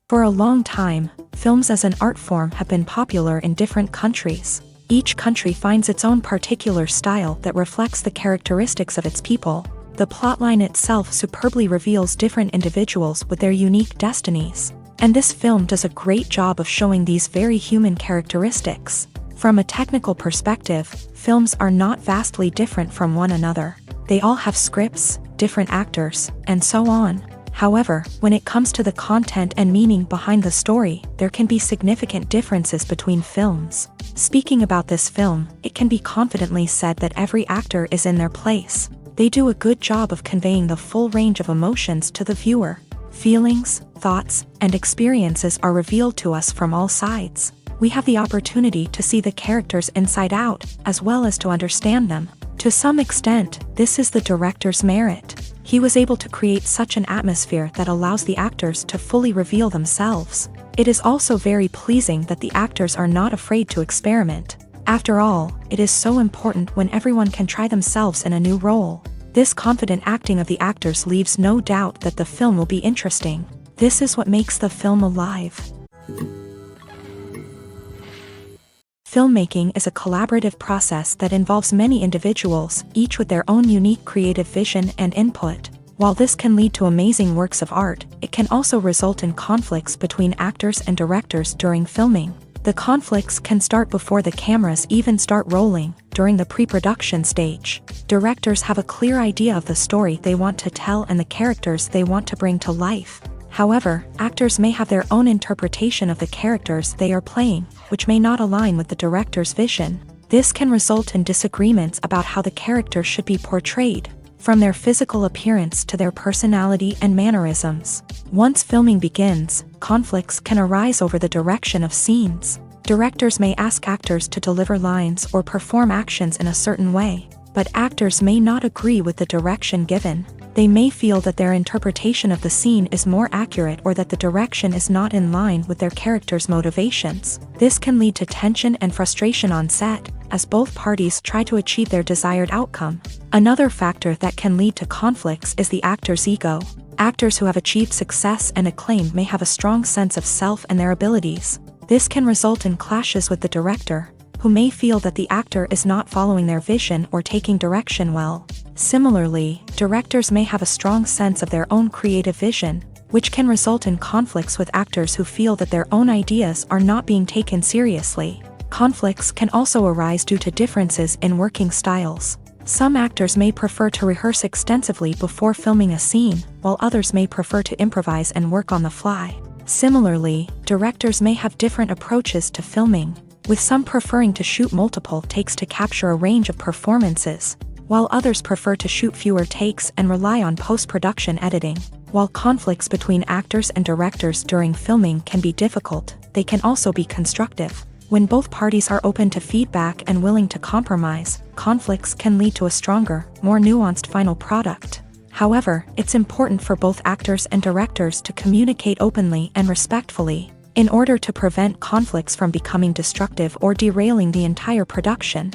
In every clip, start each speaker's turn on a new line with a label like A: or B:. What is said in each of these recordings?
A: For a long time, films as an art form have been popular in different countries. Each country finds its own particular style that reflects the characteristics of its people. The plotline itself superbly reveals different individuals with their unique destinies. And this film does a great job of showing these very human characteristics. From a technical perspective, films are not vastly different from one another. They all have scripts, different actors, and so on. However, when it comes to the content and meaning behind the story, there can be significant differences between films. Speaking about this film, it can be confidently said that every actor is in their place. They do a good job of conveying the full range of emotions to the viewer. Feelings, thoughts, and experiences are revealed to us from all sides. We have the opportunity to see the characters inside out, as well as to understand them. To some extent, this is the director's merit. He was able to create such an atmosphere that allows the actors to fully reveal themselves. It is also very pleasing that the actors are not afraid to experiment. After all, it is so important when everyone can try themselves in a new role. This confident acting of the actors leaves no doubt that the film will be interesting. This is what makes the film alive. Filmmaking is a collaborative process that involves many individuals, each with their own unique creative vision and input. While this can lead to amazing works of art, it can also result in conflicts between actors and directors during filming. The conflicts can start before the cameras even start rolling, during the pre-production stage. Directors have a clear idea of the story they want to tell and the characters they want to bring to life. However, actors may have their own interpretation of the characters they are playing, which may not align with the director's vision. This can result in disagreements about how the character should be portrayed, from their physical appearance to their personality and mannerisms. Once filming begins, conflicts can arise over the direction of scenes. Directors may ask actors to deliver lines or perform actions in a certain way, but actors may not agree with the direction given. They may feel that their interpretation of the scene is more accurate or that the direction is not in line with their character's motivations. This can lead to tension and frustration on set, as both parties try to achieve their desired outcome. Another factor that can lead to conflicts is the actor's ego. Actors who have achieved success and acclaim may have a strong sense of self and their abilities. This can result in clashes with the director, who may feel that the actor is not following their vision or taking direction well. Similarly, directors may have a strong sense of their own creative vision, which can result in conflicts with actors who feel that their own ideas are not being taken seriously. Conflicts can also arise due to differences in working styles. Some actors may prefer to rehearse extensively before filming a scene, while others may prefer to improvise and work on the fly. Similarly, directors may have different approaches to filming, with some preferring to shoot multiple takes to capture a range of performances, while others prefer to shoot fewer takes and rely on post-production editing. While conflicts between actors and directors during filming can be difficult, they can also be constructive. When both parties are open to feedback and willing to compromise, conflicts can lead to a stronger, more nuanced final product. However, it's important for both actors and directors to communicate openly and respectfully, in order to prevent conflicts from becoming destructive or derailing the entire production.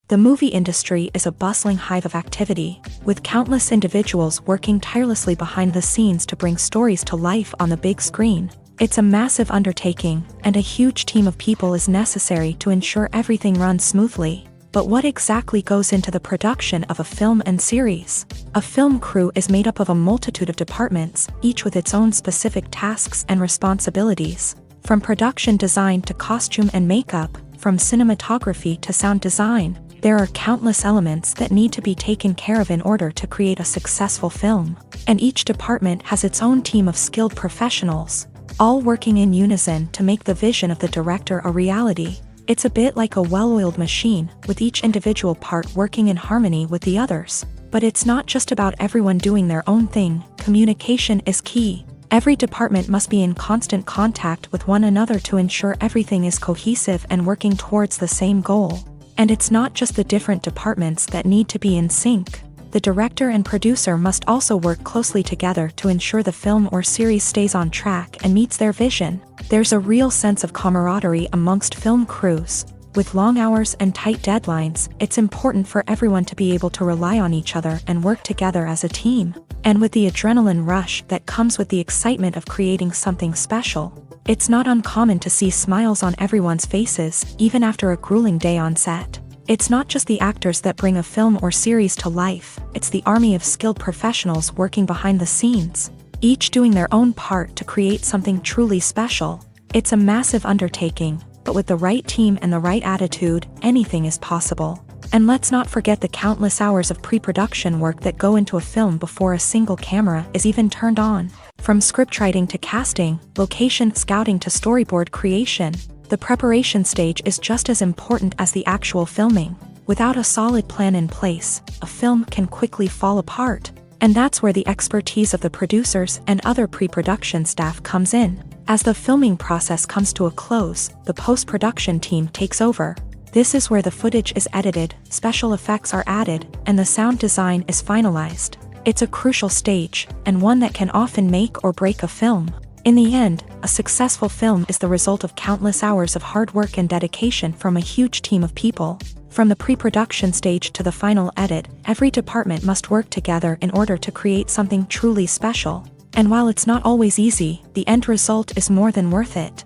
A: The movie industry is a bustling hive of activity, with countless individuals working tirelessly behind the scenes to bring stories to life on the big screen. It's a massive undertaking, and a huge team of people is necessary to ensure everything runs smoothly. But what exactly goes into the production of a film and series? A film crew is made up of a multitude of departments, each with its own specific tasks and responsibilities. From production design to costume and makeup, from cinematography to sound design, there are countless elements that need to be taken care of in order to create a successful film. And each department has its own team of skilled professionals, all working in unison to make the vision of the director a reality. It's a bit like a well-oiled machine, with each individual part working in harmony with the others. But it's not just about everyone doing their own thing. Communication is key. Every department must be in constant contact with one another to ensure everything is cohesive and working towards the same goal. And it's not just the different departments that need to be in sync. The director and producer must also work closely together to ensure the film or series stays on track and meets their vision. There's a real sense of camaraderie amongst film crews. With long hours and tight deadlines, it's important for everyone to be able to rely on each other and work together as a team. And with the adrenaline rush that comes with the excitement of creating something special, it's not uncommon to see smiles on everyone's faces, even after a grueling day on set. It's not just the actors that bring a film or series to life, it's the army of skilled professionals working behind the scenes, each doing their own part to create something truly special. It's a massive undertaking, but with the right team and the right attitude, anything is possible. And let's not forget the countless hours of pre-production work that go into a film before a single camera is even turned on. From scriptwriting to casting, location scouting to storyboard creation, the preparation stage is just as important as the actual filming. Without a solid plan in place, a film can quickly fall apart. And that's where the expertise of the producers and other pre-production staff comes in. As the filming process comes to a close, the post-production team takes over. This is where the footage is edited, special effects are added, and the sound design is finalized. It's a crucial stage, and one that can often make or break a film. In the end, a successful film is the result of countless hours of hard work and dedication from a huge team of people. From the pre-production stage to the final edit, every department must work together in order to create something truly special. And while it's not always easy, the end result is more than worth it.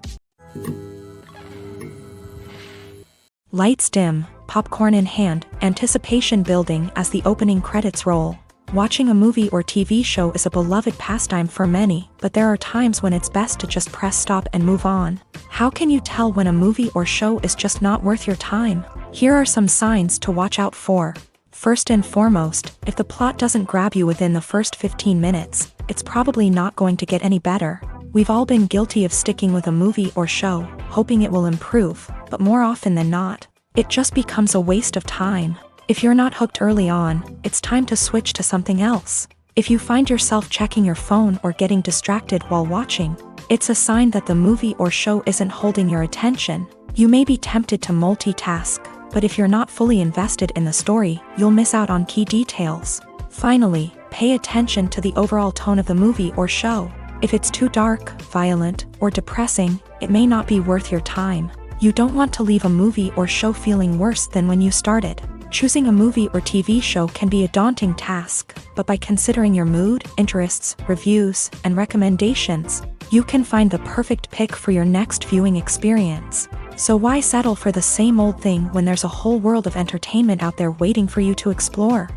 A: Lights dim, popcorn in hand, anticipation building as the opening credits roll. Watching a movie or TV show is a beloved pastime for many, but there are times when it's best to just press stop and move on. How can you tell when a movie or show is just not worth your time? Here are some signs to watch out for. First and foremost, if the plot doesn't grab you within the first 15 minutes, it's probably not going to get any better. We've all been guilty of sticking with a movie or show, hoping it will improve, but more often than not, it just becomes a waste of time. If you're not hooked early on, it's time to switch to something else. If you find yourself checking your phone or getting distracted while watching, it's a sign that the movie or show isn't holding your attention. You may be tempted to multitask, but if you're not fully invested in the story, you'll miss out on key details. Finally, pay attention to the overall tone of the movie or show. If it's too dark, violent, or depressing, it may not be worth your time. You don't want to leave a movie or show feeling worse than when you started. Choosing a movie or TV show can be a daunting task, but by considering your mood, interests, reviews, and recommendations, you can find the perfect pick for your next viewing experience. So why settle for the same old thing when there's a whole world of entertainment out there waiting for you to explore?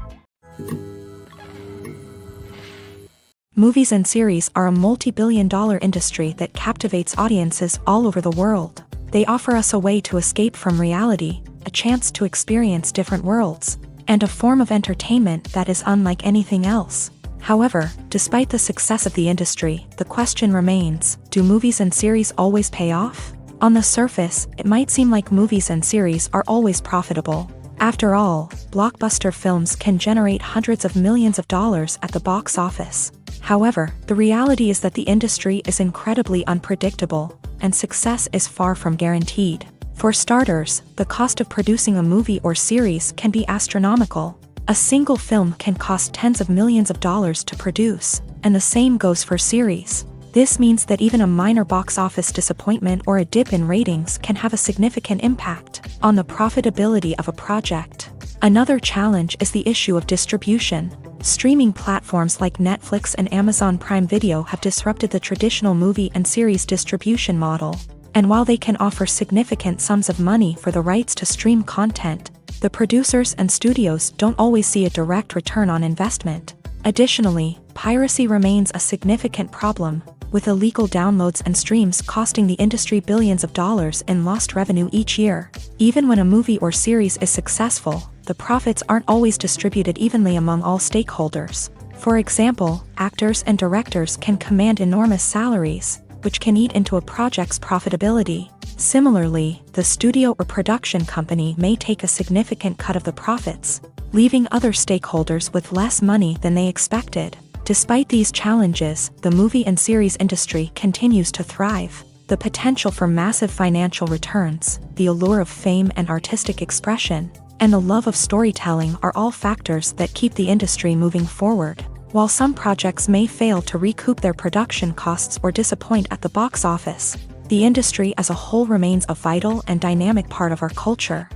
A: Movies and series are a multi-billion-dollar industry that captivates audiences all over the world. They offer us a way to escape from reality, a chance to experience different worlds, and a form of entertainment that is unlike anything else. However, despite the success of the industry, the question remains, do movies and series always pay off? On the surface, it might seem like movies and series are always profitable. After all, blockbuster films can generate hundreds of millions of dollars at the box office. However, the reality is that the industry is incredibly unpredictable, and success is far from guaranteed. For starters, the cost of producing a movie or series can be astronomical. A single film can cost tens of millions of dollars to produce, and the same goes for series. This means that even a minor box office disappointment or a dip in ratings can have a significant impact on the profitability of a project. Another challenge is the issue of distribution. Streaming platforms like Netflix and Amazon Prime Video have disrupted the traditional movie and series distribution model. And while they can offer significant sums of money for the rights to stream content, the producers and studios don't always see a direct return on investment. Additionally, piracy remains a significant problem, with illegal downloads and streams costing the industry billions of dollars in lost revenue each year. Even when a movie or series is successful, the profits aren't always distributed evenly among all stakeholders. For example, actors and directors can command enormous salaries, which can eat into a project's profitability. Similarly, the studio or production company may take a significant cut of the profits, leaving other stakeholders with less money than they expected. Despite these challenges, the movie and series industry continues to thrive. The potential for massive financial returns, the allure of fame and artistic expression, and the love of storytelling are all factors that keep the industry moving forward. While some projects may fail to recoup their production costs or disappoint at the box office, the industry as a whole remains a vital and dynamic part of our culture.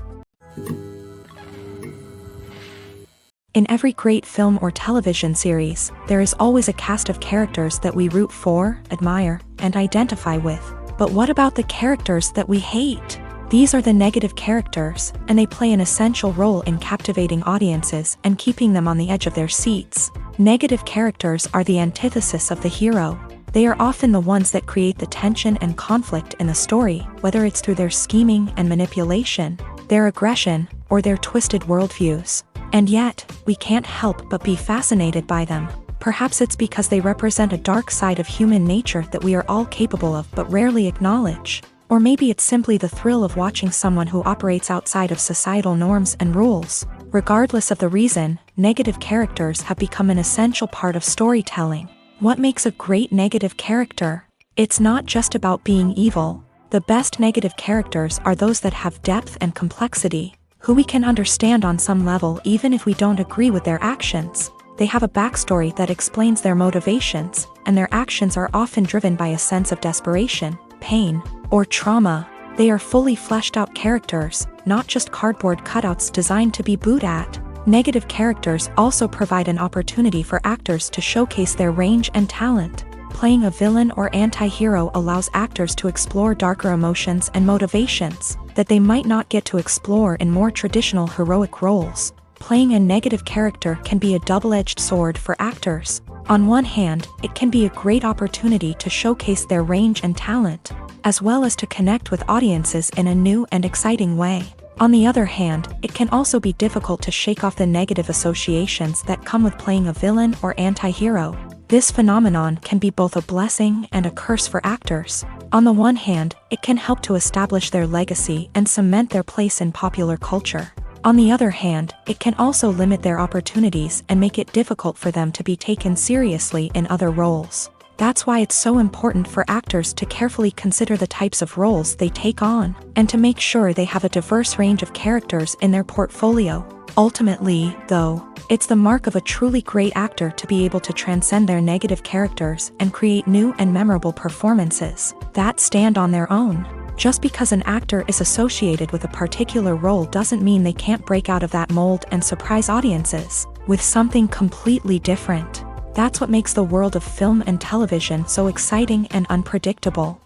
A: In every great film or television series, there is always a cast of characters that we root for, admire, and identify with. But what about the characters that we hate? These are the negative characters, and they play an essential role in captivating audiences and keeping them on the edge of their seats. Negative characters are the antithesis of the hero. They are often the ones that create the tension and conflict in the story, whether it's through their scheming and manipulation, their aggression, or their twisted worldviews. And yet, we can't help but be fascinated by them. Perhaps it's because they represent a dark side of human nature that we are all capable of but rarely acknowledge. Or maybe it's simply the thrill of watching someone who operates outside of societal norms and rules. Regardless of the reason, negative characters have become an essential part of storytelling. What makes a great negative character? It's not just about being evil. The best negative characters are those that have depth and complexity, who we can understand on some level even if we don't agree with their actions. They have a backstory that explains their motivations, and their actions are often driven by a sense of desperation, pain, or trauma. They are fully fleshed out characters, not just cardboard cutouts designed to be booed at. Negative characters also provide an opportunity for actors to showcase their range and talent. Playing a villain or anti-hero allows actors to explore darker emotions and motivations that they might not get to explore in more traditional heroic roles. Playing a negative character can be a double-edged sword for actors. On one hand, it can be a great opportunity to showcase their range and talent, as well as to connect with audiences in a new and exciting way. On the other hand, it can also be difficult to shake off the negative associations that come with playing a villain or anti-hero. This phenomenon can be both a blessing and a curse for actors. On the one hand, it can help to establish their legacy and cement their place in popular culture. On the other hand, it can also limit their opportunities and make it difficult for them to be taken seriously in other roles. That's why it's so important for actors to carefully consider the types of roles they take on, and to make sure they have a diverse range of characters in their portfolio. Ultimately, though, it's the mark of a truly great actor to be able to transcend their negative characters and create new and memorable performances that stand on their own. Just because an actor is associated with a particular role doesn't mean they can't break out of that mold and surprise audiences with something completely different. That's what makes the world of film and television so exciting and unpredictable.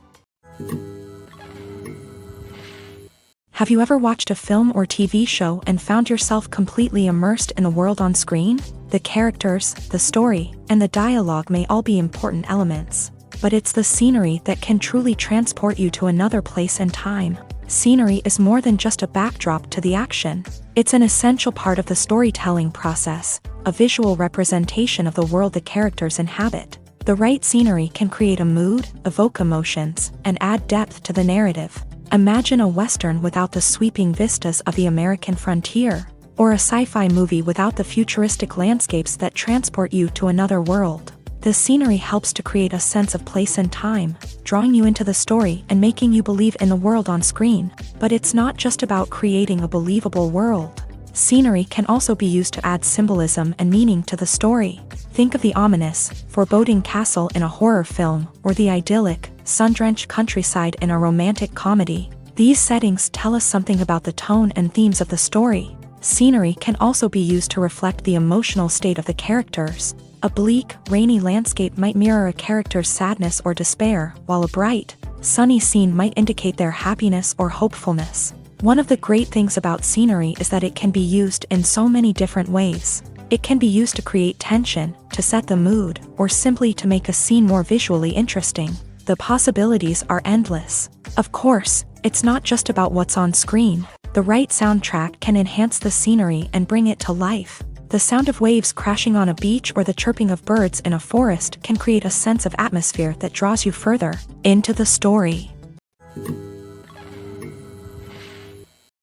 A: Have you ever watched a film or TV show and found yourself completely immersed in the world on screen? The characters, the story, and the dialogue may all be important elements, but it's the scenery that can truly transport you to another place and time. Scenery is more than just a backdrop to the action. It's an essential part of the storytelling process, a visual representation of the world the characters inhabit. The right scenery can create a mood, evoke emotions, and add depth to the narrative. Imagine a Western without the sweeping vistas of the American frontier, or a sci-fi movie without the futuristic landscapes that transport you to another world. The scenery helps to create a sense of place and time, drawing you into the story and making you believe in the world on screen. But it's not just about creating a believable world. Scenery can also be used to add symbolism and meaning to the story. Think of the ominous, foreboding castle in a horror film, or the idyllic, sun-drenched countryside in a romantic comedy. These settings tell us something about the tone and themes of the story. Scenery can also be used to reflect the emotional state of the characters. A bleak, rainy landscape might mirror a character's sadness or despair, while a bright, sunny scene might indicate their happiness or hopefulness. One of the great things about scenery is that it can be used in so many different ways. It can be used to create tension, to set the mood, or simply to make a scene more visually interesting. The possibilities are endless. Of course, it's not just about what's on screen. The right soundtrack can enhance the scenery and bring it to life. The sound of waves crashing on a beach or the chirping of birds in a forest can create a sense of atmosphere that draws you further into the story.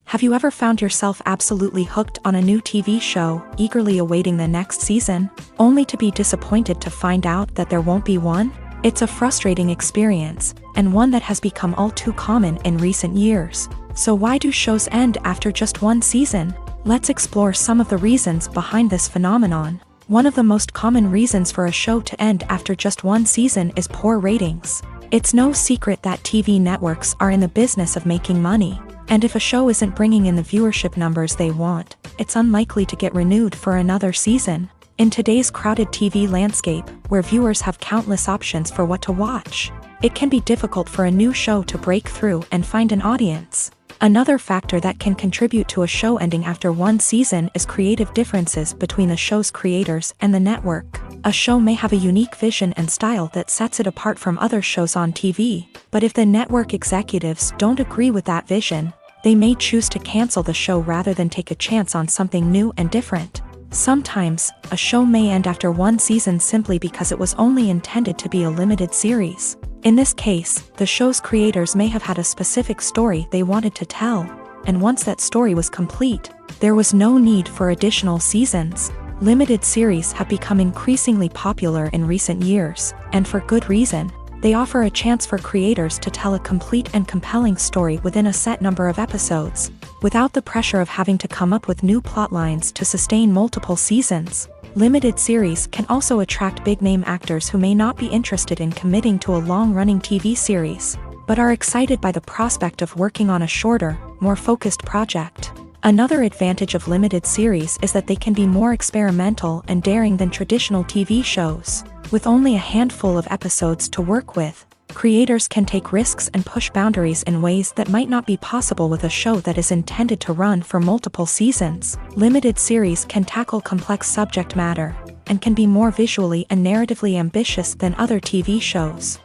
A: Have you ever found yourself absolutely hooked on a new TV show, eagerly awaiting the next season, only to be disappointed to find out that there won't be one? It's a frustrating experience, and one that has become all too common in recent years. So why do shows end after just one season? Let's explore some of the reasons behind this phenomenon. One of the most common reasons for a show to end after just one season is poor ratings. It's no secret that TV networks are in the business of making money. And if a show isn't bringing in the viewership numbers they want, it's unlikely to get renewed for another season. In today's crowded TV landscape, where viewers have countless options for what to watch, it can be difficult for a new show to break through and find an audience. Another factor that can contribute to a show ending after one season is creative differences between the show's creators and the network. A show may have a unique vision and style that sets it apart from other shows on TV, but if the network executives don't agree with that vision, they may choose to cancel the show rather than take a chance on something new and different. Sometimes, a show may end after one season simply because it was only intended to be a limited series. In this case, the show's creators may have had a specific story they wanted to tell, and once that story was complete, there was no need for additional seasons. Limited series have become increasingly popular in recent years, and for good reason. They offer a chance for creators to tell a complete and compelling story within a set number of episodes, without the pressure of having to come up with new plot lines to sustain multiple seasons. Limited series can also attract big-name actors who may not be interested in committing to a long-running TV series, but are excited by the prospect of working on a shorter, more focused project. Another advantage of limited series is that they can be more experimental and daring than traditional TV shows. With only a handful of episodes to work with, creators can take risks and push boundaries in ways that might not be possible with a show that is intended to run for multiple seasons. Limited series can tackle complex subject matter, and can be more visually and narratively ambitious than other TV shows.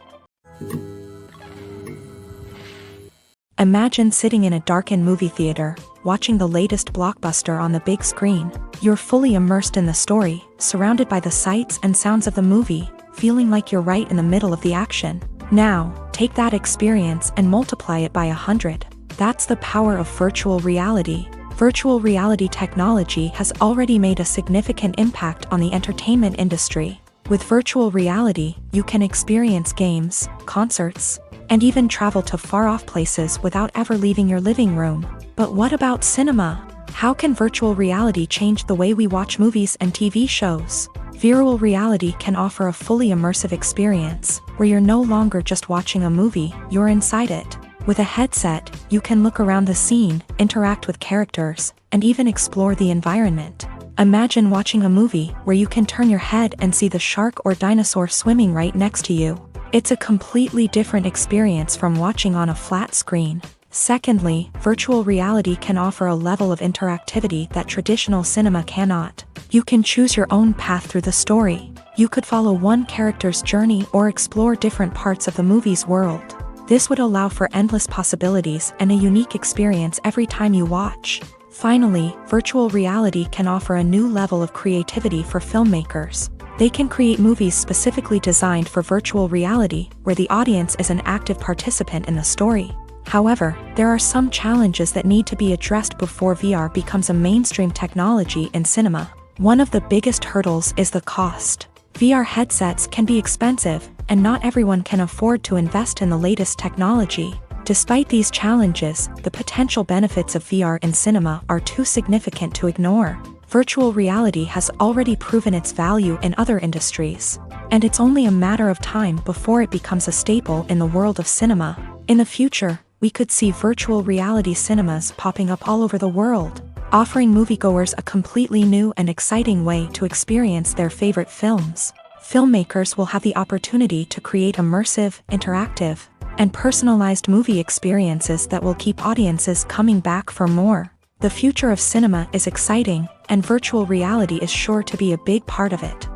A: Imagine sitting in a darkened movie theater, watching the latest blockbuster on the big screen. You're fully immersed in the story, surrounded by the sights and sounds of the movie, feeling like you're right in the middle of the action. Now, take that experience and multiply it by 100. That's the power of virtual reality. Virtual reality technology has already made a significant impact on the entertainment industry. With virtual reality, you can experience games, concerts, and even travel to far-off places without ever leaving your living room. But what about cinema? How can virtual reality change the way we watch movies and TV shows? Virtual reality can offer a fully immersive experience, where you're no longer just watching a movie, you're inside it. With a headset, you can look around the scene, interact with characters, and even explore the environment. Imagine watching a movie where you can turn your head and see the shark or dinosaur swimming right next to you. It's a completely different experience from watching on a flat screen. Secondly, virtual reality can offer a level of interactivity that traditional cinema cannot. You can choose your own path through the story. You could follow one character's journey or explore different parts of the movie's world. This would allow for endless possibilities and a unique experience every time you watch. Finally, virtual reality can offer a new level of creativity for filmmakers. They can create movies specifically designed for virtual reality, where the audience is an active participant in the story. However, there are some challenges that need to be addressed before VR becomes a mainstream technology in cinema. One of the biggest hurdles is the cost. VR headsets can be expensive, and not everyone can afford to invest in the latest technology. Despite these challenges, the potential benefits of VR in cinema are too significant to ignore. Virtual reality has already proven its value in other industries, and it's only a matter of time before it becomes a staple in the world of cinema. In the future, we could see virtual reality cinemas popping up all over the world, offering moviegoers a completely new and exciting way to experience their favorite films. Filmmakers will have the opportunity to create immersive, interactive, and personalized movie experiences that will keep audiences coming back for more. The future of cinema is exciting, and virtual reality is sure to be a big part of it.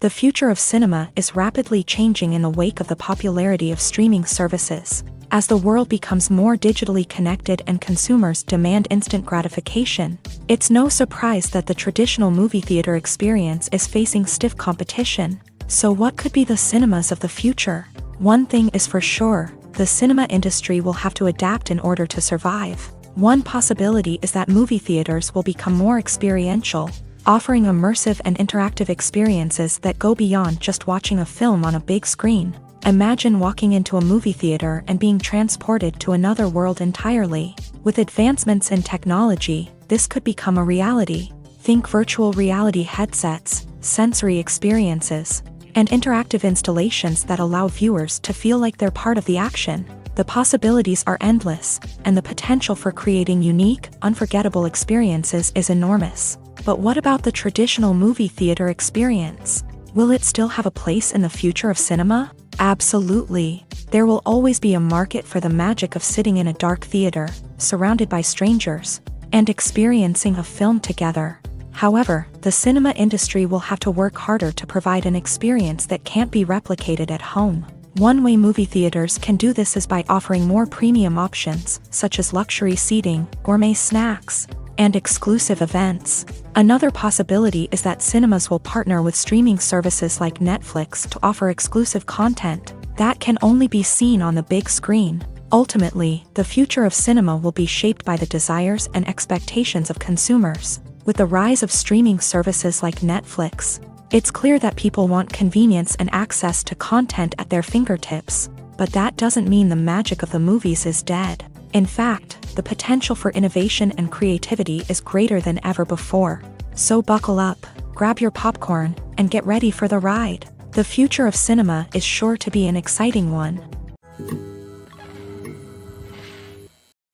A: The future of cinema is rapidly changing in the wake of the popularity of streaming services. As the world becomes more digitally connected and consumers demand instant gratification, it's no surprise that the traditional movie theater experience is facing stiff competition. So what could be the cinemas of the future? One thing is for sure, the cinema industry will have to adapt in order to survive. One possibility is that movie theaters will become more experiential, offering immersive and interactive experiences that go beyond just watching a film on a big screen. Imagine walking into a movie theater and being transported to another world entirely. With advancements in technology, this could become a reality. Think virtual reality headsets, sensory experiences, and interactive installations that allow viewers to feel like they're part of the action. The possibilities are endless, and the potential for creating unique, unforgettable experiences is enormous. But what about the traditional movie theater experience? Will it still have a place in the future of cinema? Absolutely. There will always be a market for the magic of sitting in a dark theater, surrounded by strangers, and experiencing a film together. However, the cinema industry will have to work harder to provide an experience that can't be replicated at home. One way movie theaters can do this is by offering more premium options, such as luxury seating, gourmet snacks, and exclusive events. Another possibility is that cinemas will partner with streaming services like Netflix to offer exclusive content that can only be seen on the big screen. Ultimately, the future of cinema will be shaped by the desires and expectations of consumers. With the rise of streaming services like Netflix, it's clear that people want convenience and access to content at their fingertips. But that doesn't mean the magic of the movies is dead. In fact, the potential for innovation and creativity is greater than ever before. So buckle up, grab your popcorn, and get ready for the ride. The future of cinema is sure to be an exciting one.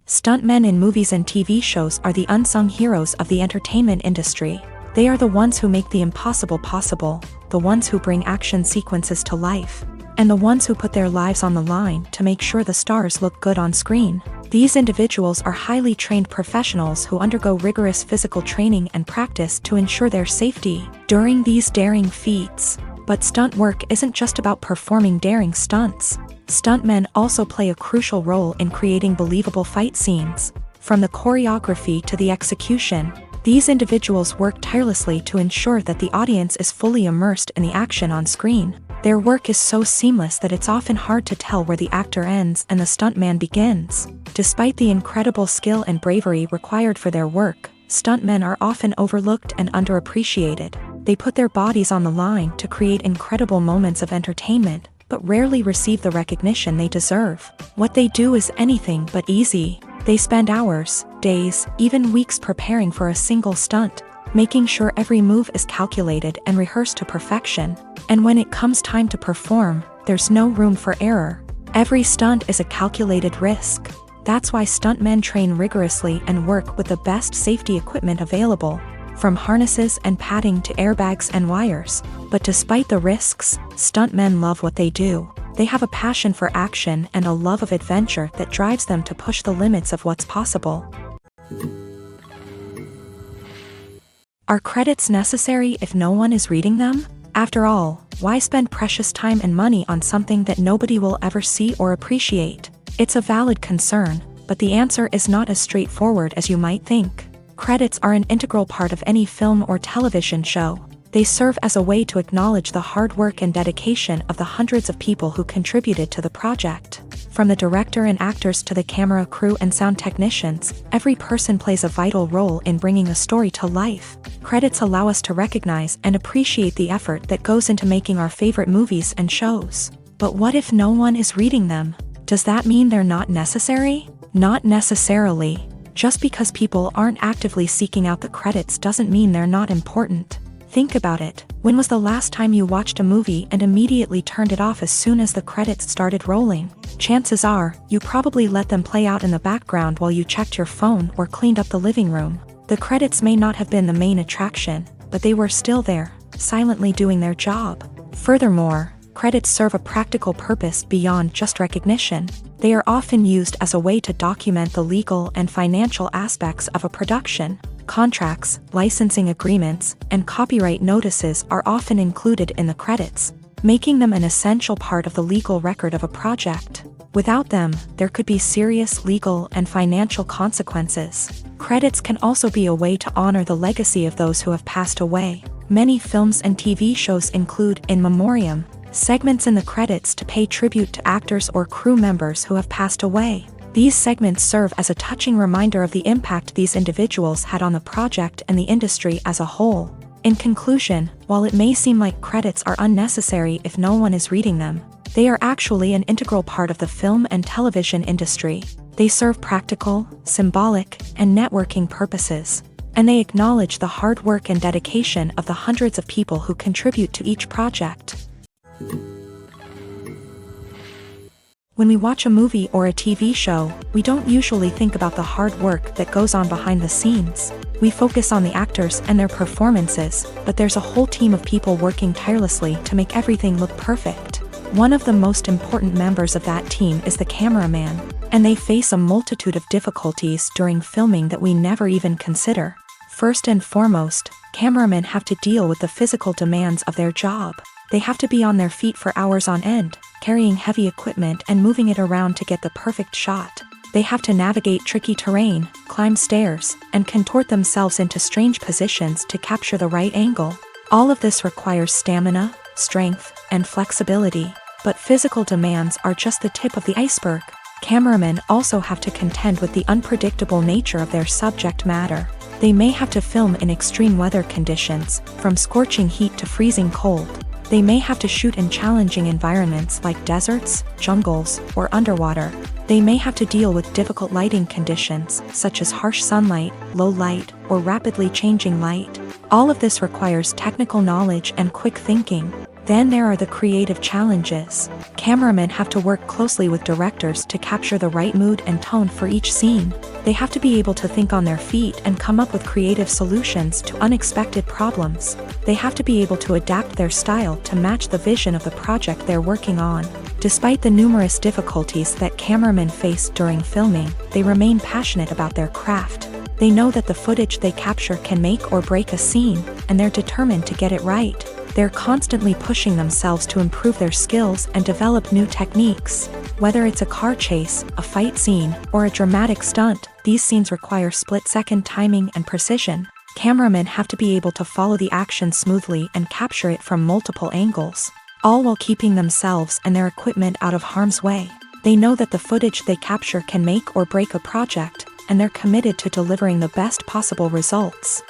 A: Stuntmen in movies and TV shows are the unsung heroes of the entertainment industry. They are the ones who make the impossible possible, the ones who bring action sequences to life, and the ones who put their lives on the line to make sure the stars look good on screen. These individuals are highly trained professionals who undergo rigorous physical training and practice to ensure their safety during these daring feats. But stunt work isn't just about performing daring stunts. Stuntmen also play a crucial role in creating believable fight scenes. From the choreography to the execution, these individuals work tirelessly to ensure that the audience is fully immersed in the action on screen. Their work is so seamless that it's often hard to tell where the actor ends and the stuntman begins. Despite the incredible skill and bravery required for their work, stuntmen are often overlooked and underappreciated. They put their bodies on the line to create incredible moments of entertainment, but rarely receive the recognition they deserve. What they do is anything but easy. They spend hours, days, even weeks preparing for a single stunt, making sure every move is calculated and rehearsed to perfection. And when it comes time to perform, there's no room for error. Every stunt is a calculated risk. That's why stuntmen train rigorously and work with the best safety equipment available, from harnesses and padding to airbags and wires. But despite the risks, stuntmen love what they do. They have a passion for action and a love of adventure that drives them to push the limits of what's possible. Are credits necessary if no one is reading them? After all, why spend precious time and money on something that nobody will ever see or appreciate? It's a valid concern, but the answer is not as straightforward as you might think. Credits are an integral part of any film or television show. They serve as a way to acknowledge the hard work and dedication of the hundreds of people who contributed to the project. From the director and actors to the camera crew and sound technicians, every person plays a vital role in bringing a story to life. Credits allow us to recognize and appreciate the effort that goes into making our favorite movies and shows. But what if no one is reading them? Does that mean they're not necessary? Not necessarily. Just because people aren't actively seeking out the credits doesn't mean they're not important. Think about it. When was the last time you watched a movie and immediately turned it off as soon as the credits started rolling? Chances are, you probably let them play out in the background while you checked your phone or cleaned up the living room. The credits may not have been the main attraction, but they were still there, silently doing their job. Furthermore, credits serve a practical purpose beyond just recognition. They are often used as a way to document the legal and financial aspects of a production. Contracts, licensing agreements, and copyright notices are often included in the credits, making them an essential part of the legal record of a project. Without them, there could be serious legal and financial consequences. Credits can also be a way to honor the legacy of those who have passed away. Many films and TV shows include in memoriam segments in the credits to pay tribute to actors or crew members who have passed away. These segments serve as a touching reminder of the impact these individuals had on the project and the industry as a whole. In conclusion, while it may seem like credits are unnecessary if no one is reading them, they are actually an integral part of the film and television industry. They serve practical, symbolic, and networking purposes, and they acknowledge the hard work and dedication of the hundreds of people who contribute to each project. When we watch a movie or a TV show, we don't usually think about the hard work that goes on behind the scenes. We focus on the actors and their performances, but there's a whole team of people working tirelessly to make everything look perfect. One of the most important members of that team is the cameraman, and they face a multitude of difficulties during filming that we never even consider. First and foremost, cameramen have to deal with the physical demands of their job. They have to be on their feet for hours on end, carrying heavy equipment and moving it around to get the perfect shot. They have to navigate tricky terrain, climb stairs, and contort themselves into strange positions to capture the right angle. All of this requires stamina, strength, and flexibility. But physical demands are just the tip of the iceberg. Cameramen also have to contend with the unpredictable nature of their subject matter. They may have to film in extreme weather conditions, from scorching heat to freezing cold. They may have to shoot in challenging environments like deserts, jungles, or underwater. They may have to deal with difficult lighting conditions, such as harsh sunlight, low light, or rapidly changing light. All of this requires technical knowledge and quick thinking. Then there are the creative challenges. Cameramen have to work closely with directors to capture the right mood and tone for each scene. They have to be able to think on their feet and come up with creative solutions to unexpected problems. They have to be able to adapt their style to match the vision of the project they're working on. Despite the numerous difficulties that cameramen face during filming, they remain passionate about their craft. They know that the footage they capture can make or break a scene, and they're determined to get it right. They're constantly pushing themselves to improve their skills and develop new techniques. Whether it's a car chase, a fight scene, or a dramatic stunt, these scenes require split-second timing and precision. Cameramen have to be able to follow the action smoothly and capture it from multiple angles, all while keeping themselves and their equipment out of harm's way. They know that the footage they capture can make or break a project, and they're committed to delivering the best possible results.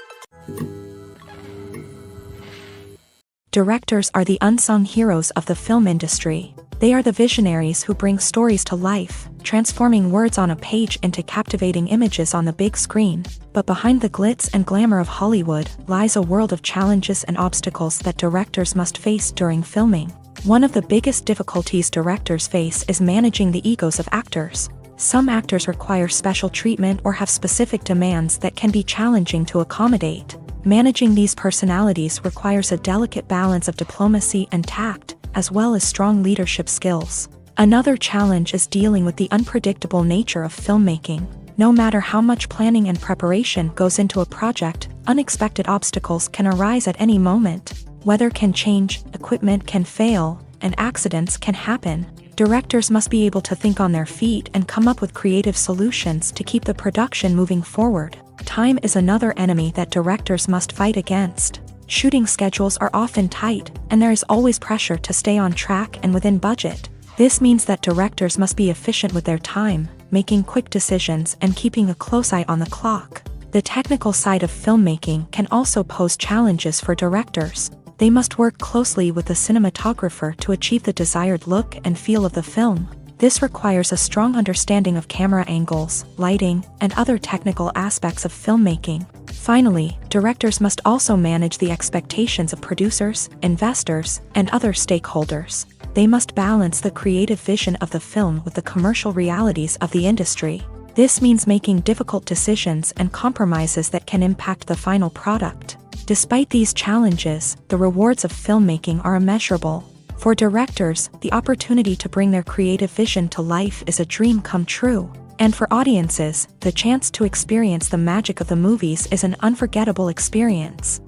A: Directors are the unsung heroes of the film industry. They are the visionaries who bring stories to life, transforming words on a page into captivating images on the big screen. But behind the glitz and glamour of Hollywood lies a world of challenges and obstacles that directors must face during filming. One of the biggest difficulties directors face is managing the egos of actors. Some actors require special treatment or have specific demands that can be challenging to accommodate. Managing these personalities requires a delicate balance of diplomacy and tact, as well as strong leadership skills. Another challenge is dealing with the unpredictable nature of filmmaking. No matter how much planning and preparation goes into a project, unexpected obstacles can arise at any moment. Weather can change, equipment can fail, and accidents can happen. Directors must be able to think on their feet and come up with creative solutions to keep the production moving forward. Time is another enemy that directors must fight against. Shooting schedules are often tight, and there is always pressure to stay on track and within budget. This means that directors must be efficient with their time, making quick decisions and keeping a close eye on the clock. The technical side of filmmaking can also pose challenges for directors. They must work closely with the cinematographer to achieve the desired look and feel of the film. This requires a strong understanding of camera angles, lighting, and other technical aspects of filmmaking. Finally, directors must also manage the expectations of producers, investors, and other stakeholders. They must balance the creative vision of the film with the commercial realities of the industry. This means making difficult decisions and compromises that can impact the final product. Despite these challenges, the rewards of filmmaking are immeasurable. For directors, the opportunity to bring their creative vision to life is a dream come true. And for audiences, the chance to experience the magic of the movies is an unforgettable experience.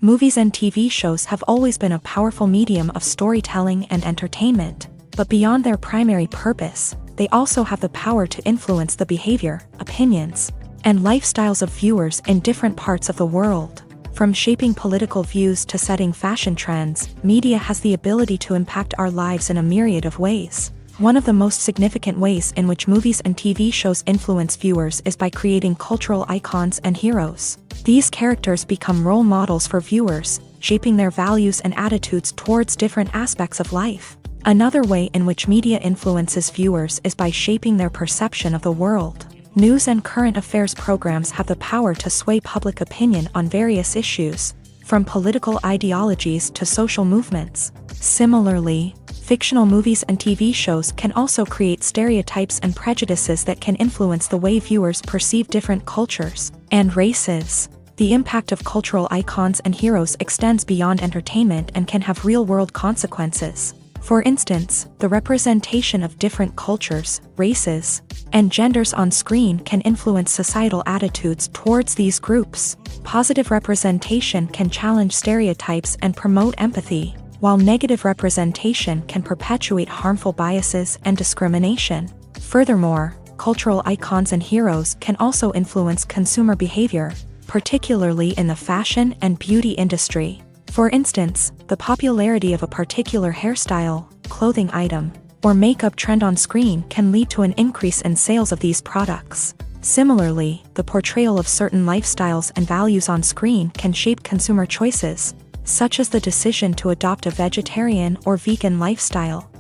A: Movies and TV shows have always been a powerful medium of storytelling and entertainment, but beyond their primary purpose, they also have the power to influence the behavior, opinions, and lifestyles of viewers in different parts of the world. From shaping political views to setting fashion trends, media has the ability to impact our lives in a myriad of ways. One of the most significant ways in which movies and TV shows influence viewers is by creating cultural icons and heroes. These characters become role models for viewers, shaping their values and attitudes towards different aspects of life. Another way in which media influences viewers is by shaping their perception of the world. News and current affairs programs have the power to sway public opinion on various issues, from political ideologies to social movements. Similarly, fictional movies and TV shows can also create stereotypes and prejudices that can influence the way viewers perceive different cultures and races. The impact of cultural icons and heroes extends beyond entertainment and can have real-world consequences. For instance, the representation of different cultures, races, and genders on screen can influence societal attitudes towards these groups. Positive representation can challenge stereotypes and promote empathy, while negative representation can perpetuate harmful biases and discrimination. Furthermore, cultural icons and heroes can also influence consumer behavior, particularly in the fashion and beauty industry. For instance, the popularity of a particular hairstyle, clothing item, or makeup trend on screen can lead to an increase in sales of these products. Similarly, the portrayal of certain lifestyles and values on screen can shape consumer choices, such as the decision to adopt a vegetarian or vegan lifestyle.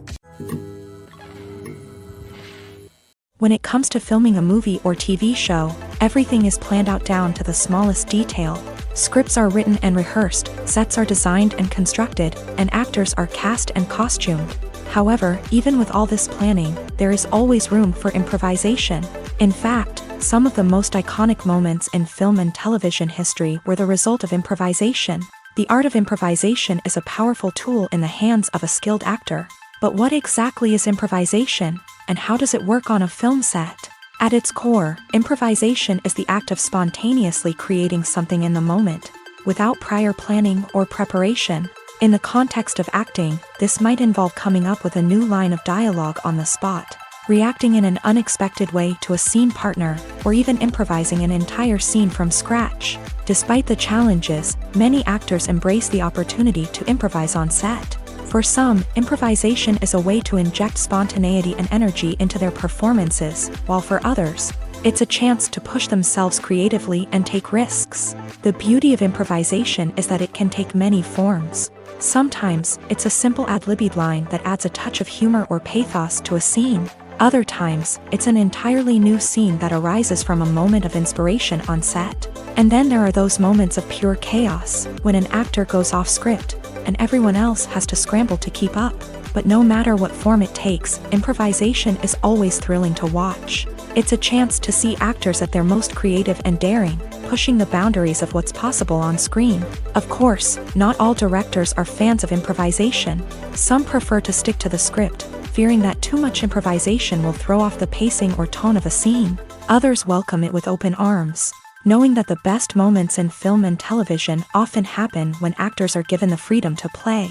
A: When it comes to filming a movie or TV show, everything is planned out down to the smallest detail. Scripts are written and rehearsed, sets are designed and constructed, and actors are cast and costumed. However, even with all this planning, there is always room for improvisation. In fact, some of the most iconic moments in film and television history were the result of improvisation. The art of improvisation is a powerful tool in the hands of a skilled actor. But what exactly is improvisation, and how does it work on a film set? At its core, improvisation is the act of spontaneously creating something in the moment, without prior planning or preparation. In the context of acting, this might involve coming up with a new line of dialogue on the spot, reacting in an unexpected way to a scene partner, or even improvising an entire scene from scratch. Despite the challenges, many actors embrace the opportunity to improvise on set. For some, improvisation is a way to inject spontaneity and energy into their performances, while for others, it's a chance to push themselves creatively and take risks. The beauty of improvisation is that it can take many forms. Sometimes, it's a simple ad-libbed line that adds a touch of humor or pathos to a scene. Other times, it's an entirely new scene that arises from a moment of inspiration on set. And then there are those moments of pure chaos, when an actor goes off script, and everyone else has to scramble to keep up. But no matter what form it takes, improvisation is always thrilling to watch. It's a chance to see actors at their most creative and daring, pushing the boundaries of what's possible on screen. Of course, not all directors are fans of improvisation. Some prefer to stick to the script, fearing that too much improvisation will throw off the pacing or tone of a scene. Others welcome it with open arms, knowing that the best moments in film and television often happen when actors are given the freedom to play.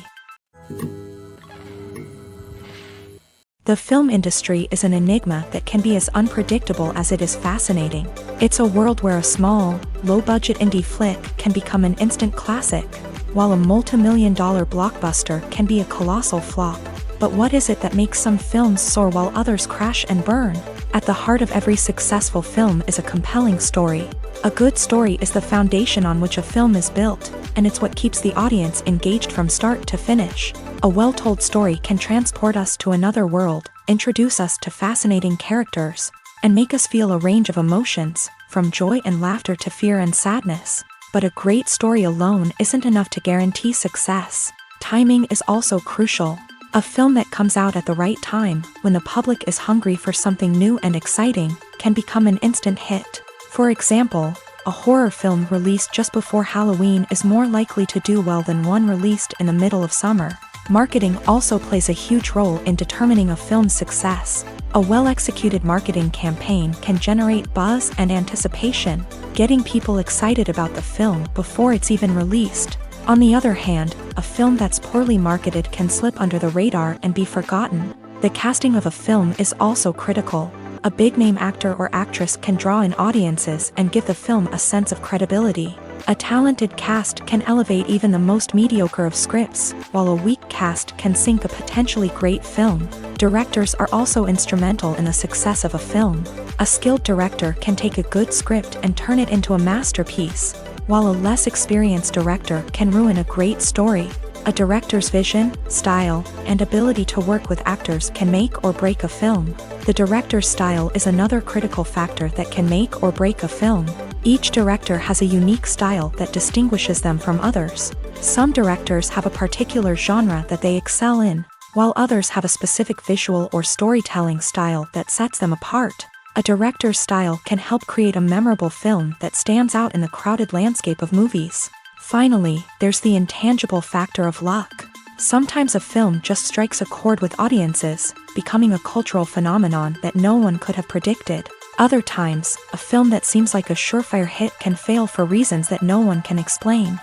A: The film industry is an enigma that can be as unpredictable as it is fascinating. It's a world where a small, low-budget indie flick can become an instant classic, while a multi-million-dollar blockbuster can be a colossal flop. But what is it that makes some films soar while others crash and burn? At the heart of every successful film is a compelling story. A good story is the foundation on which a film is built, and it's what keeps the audience engaged from start to finish. A well-told story can transport us to another world, introduce us to fascinating characters, and make us feel a range of emotions, from joy and laughter to fear and sadness. But a great story alone isn't enough to guarantee success. Timing is also crucial. A film that comes out at the right time, when the public is hungry for something new and exciting, can become an instant hit. For example, a horror film released just before Halloween is more likely to do well than one released in the middle of summer. Marketing also plays a huge role in determining a film's success. A well-executed marketing campaign can generate buzz and anticipation, getting people excited about the film before it's even released. On the other hand, a film that's poorly marketed can slip under the radar and be forgotten. The casting of a film is also critical. A big-name actor or actress can draw in audiences and give the film a sense of credibility. A talented cast can elevate even the most mediocre of scripts, while a weak cast can sink a potentially great film. Directors are also instrumental in the success of a film. A skilled director can take a good script and turn it into a masterpiece, while a less experienced director can ruin a great story. A director's vision, style, and ability to work with actors can make or break a film. The director's style is another critical factor that can make or break a film. Each director has a unique style that distinguishes them from others. Some directors have a particular genre that they excel in, while others have a specific visual or storytelling style that sets them apart. A director's style can help create a memorable film that stands out in the crowded landscape of movies. Finally, there's the intangible factor of luck. Sometimes a film just strikes a chord with audiences, becoming a cultural phenomenon that no one could have predicted. Other times, a film that seems like a surefire hit can fail for reasons that no one can explain.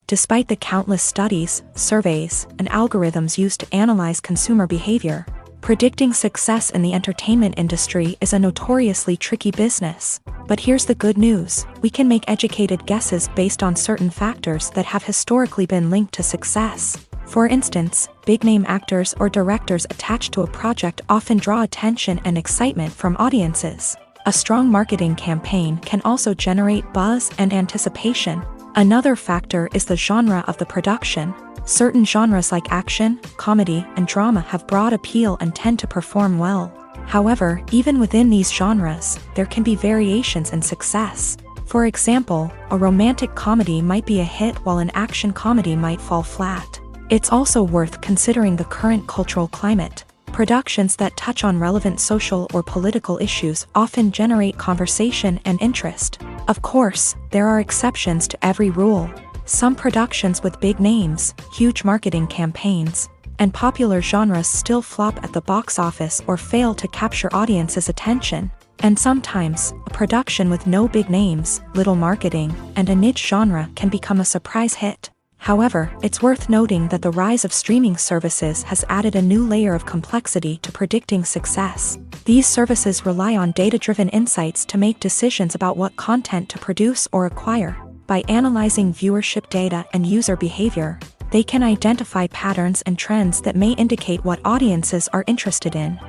A: Despite the countless studies, surveys, and algorithms used to analyze consumer behavior, predicting success in the entertainment industry is a notoriously tricky business. But here's the good news: we can make educated guesses based on certain factors that have historically been linked to success. For instance, big-name actors or directors attached to a project often draw attention and excitement from audiences. A strong marketing campaign can also generate buzz and anticipation. Another factor is the genre of the production. Certain genres like action, comedy, and drama have broad appeal and tend to perform well. However, even within these genres, there can be variations in success. For example, a romantic comedy might be a hit while an action comedy might fall flat. It's also worth considering the current cultural climate. Productions that touch on relevant social or political issues often generate conversation and interest. Of course, there are exceptions to every rule. Some productions with big names, huge marketing campaigns, and popular genres still flop at the box office or fail to capture audiences' attention. And sometimes, a production with no big names, little marketing, and a niche genre can become a surprise hit. However, it's worth noting that the rise of streaming services has added a new layer of complexity to predicting success. These services rely on data-driven insights to make decisions about what content to produce or acquire. By analyzing viewership data and user behavior, they can identify patterns and trends that may indicate what audiences are interested in.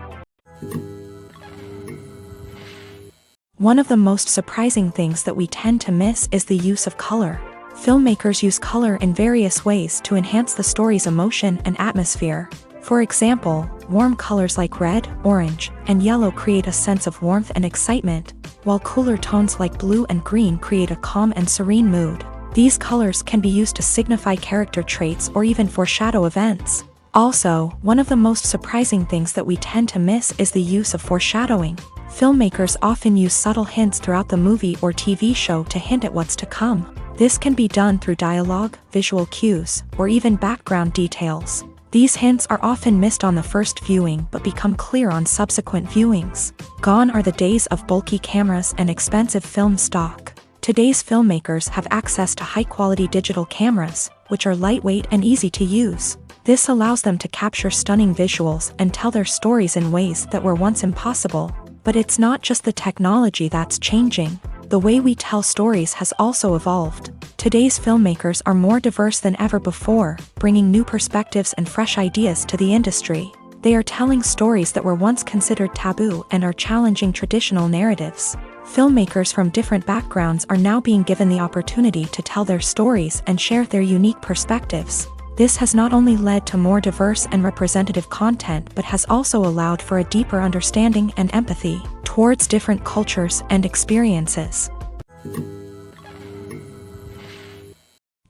A: One of the most surprising things that we tend to miss is the use of color. Filmmakers use color in various ways to enhance the story's emotion and atmosphere. For example, warm colors like red, orange, and yellow create a sense of warmth and excitement, while cooler tones like blue and green create a calm and serene mood. These colors can be used to signify character traits or even foreshadow events. Also, one of the most surprising things that we tend to miss is the use of foreshadowing. Filmmakers often use subtle hints throughout the movie or TV show to hint at what's to come. This can be done through dialogue, visual cues, or even background details. These hints are often missed on the first viewing but become clear on subsequent viewings. Gone are the days of bulky cameras and expensive film stock. Today's filmmakers have access to high-quality digital cameras, which are lightweight and easy to use. This allows them to capture stunning visuals and tell their stories in ways that were once impossible. But it's not just the technology that's changing. The way we tell stories has also evolved. Today's filmmakers are more diverse than ever before, bringing new perspectives and fresh ideas to the industry. They are telling stories that were once considered taboo and are challenging traditional narratives. Filmmakers from different backgrounds are now being given the opportunity to tell their stories and share their unique perspectives. This has not only led to more diverse and representative content but has also allowed for a deeper understanding and empathy towards different cultures and experiences.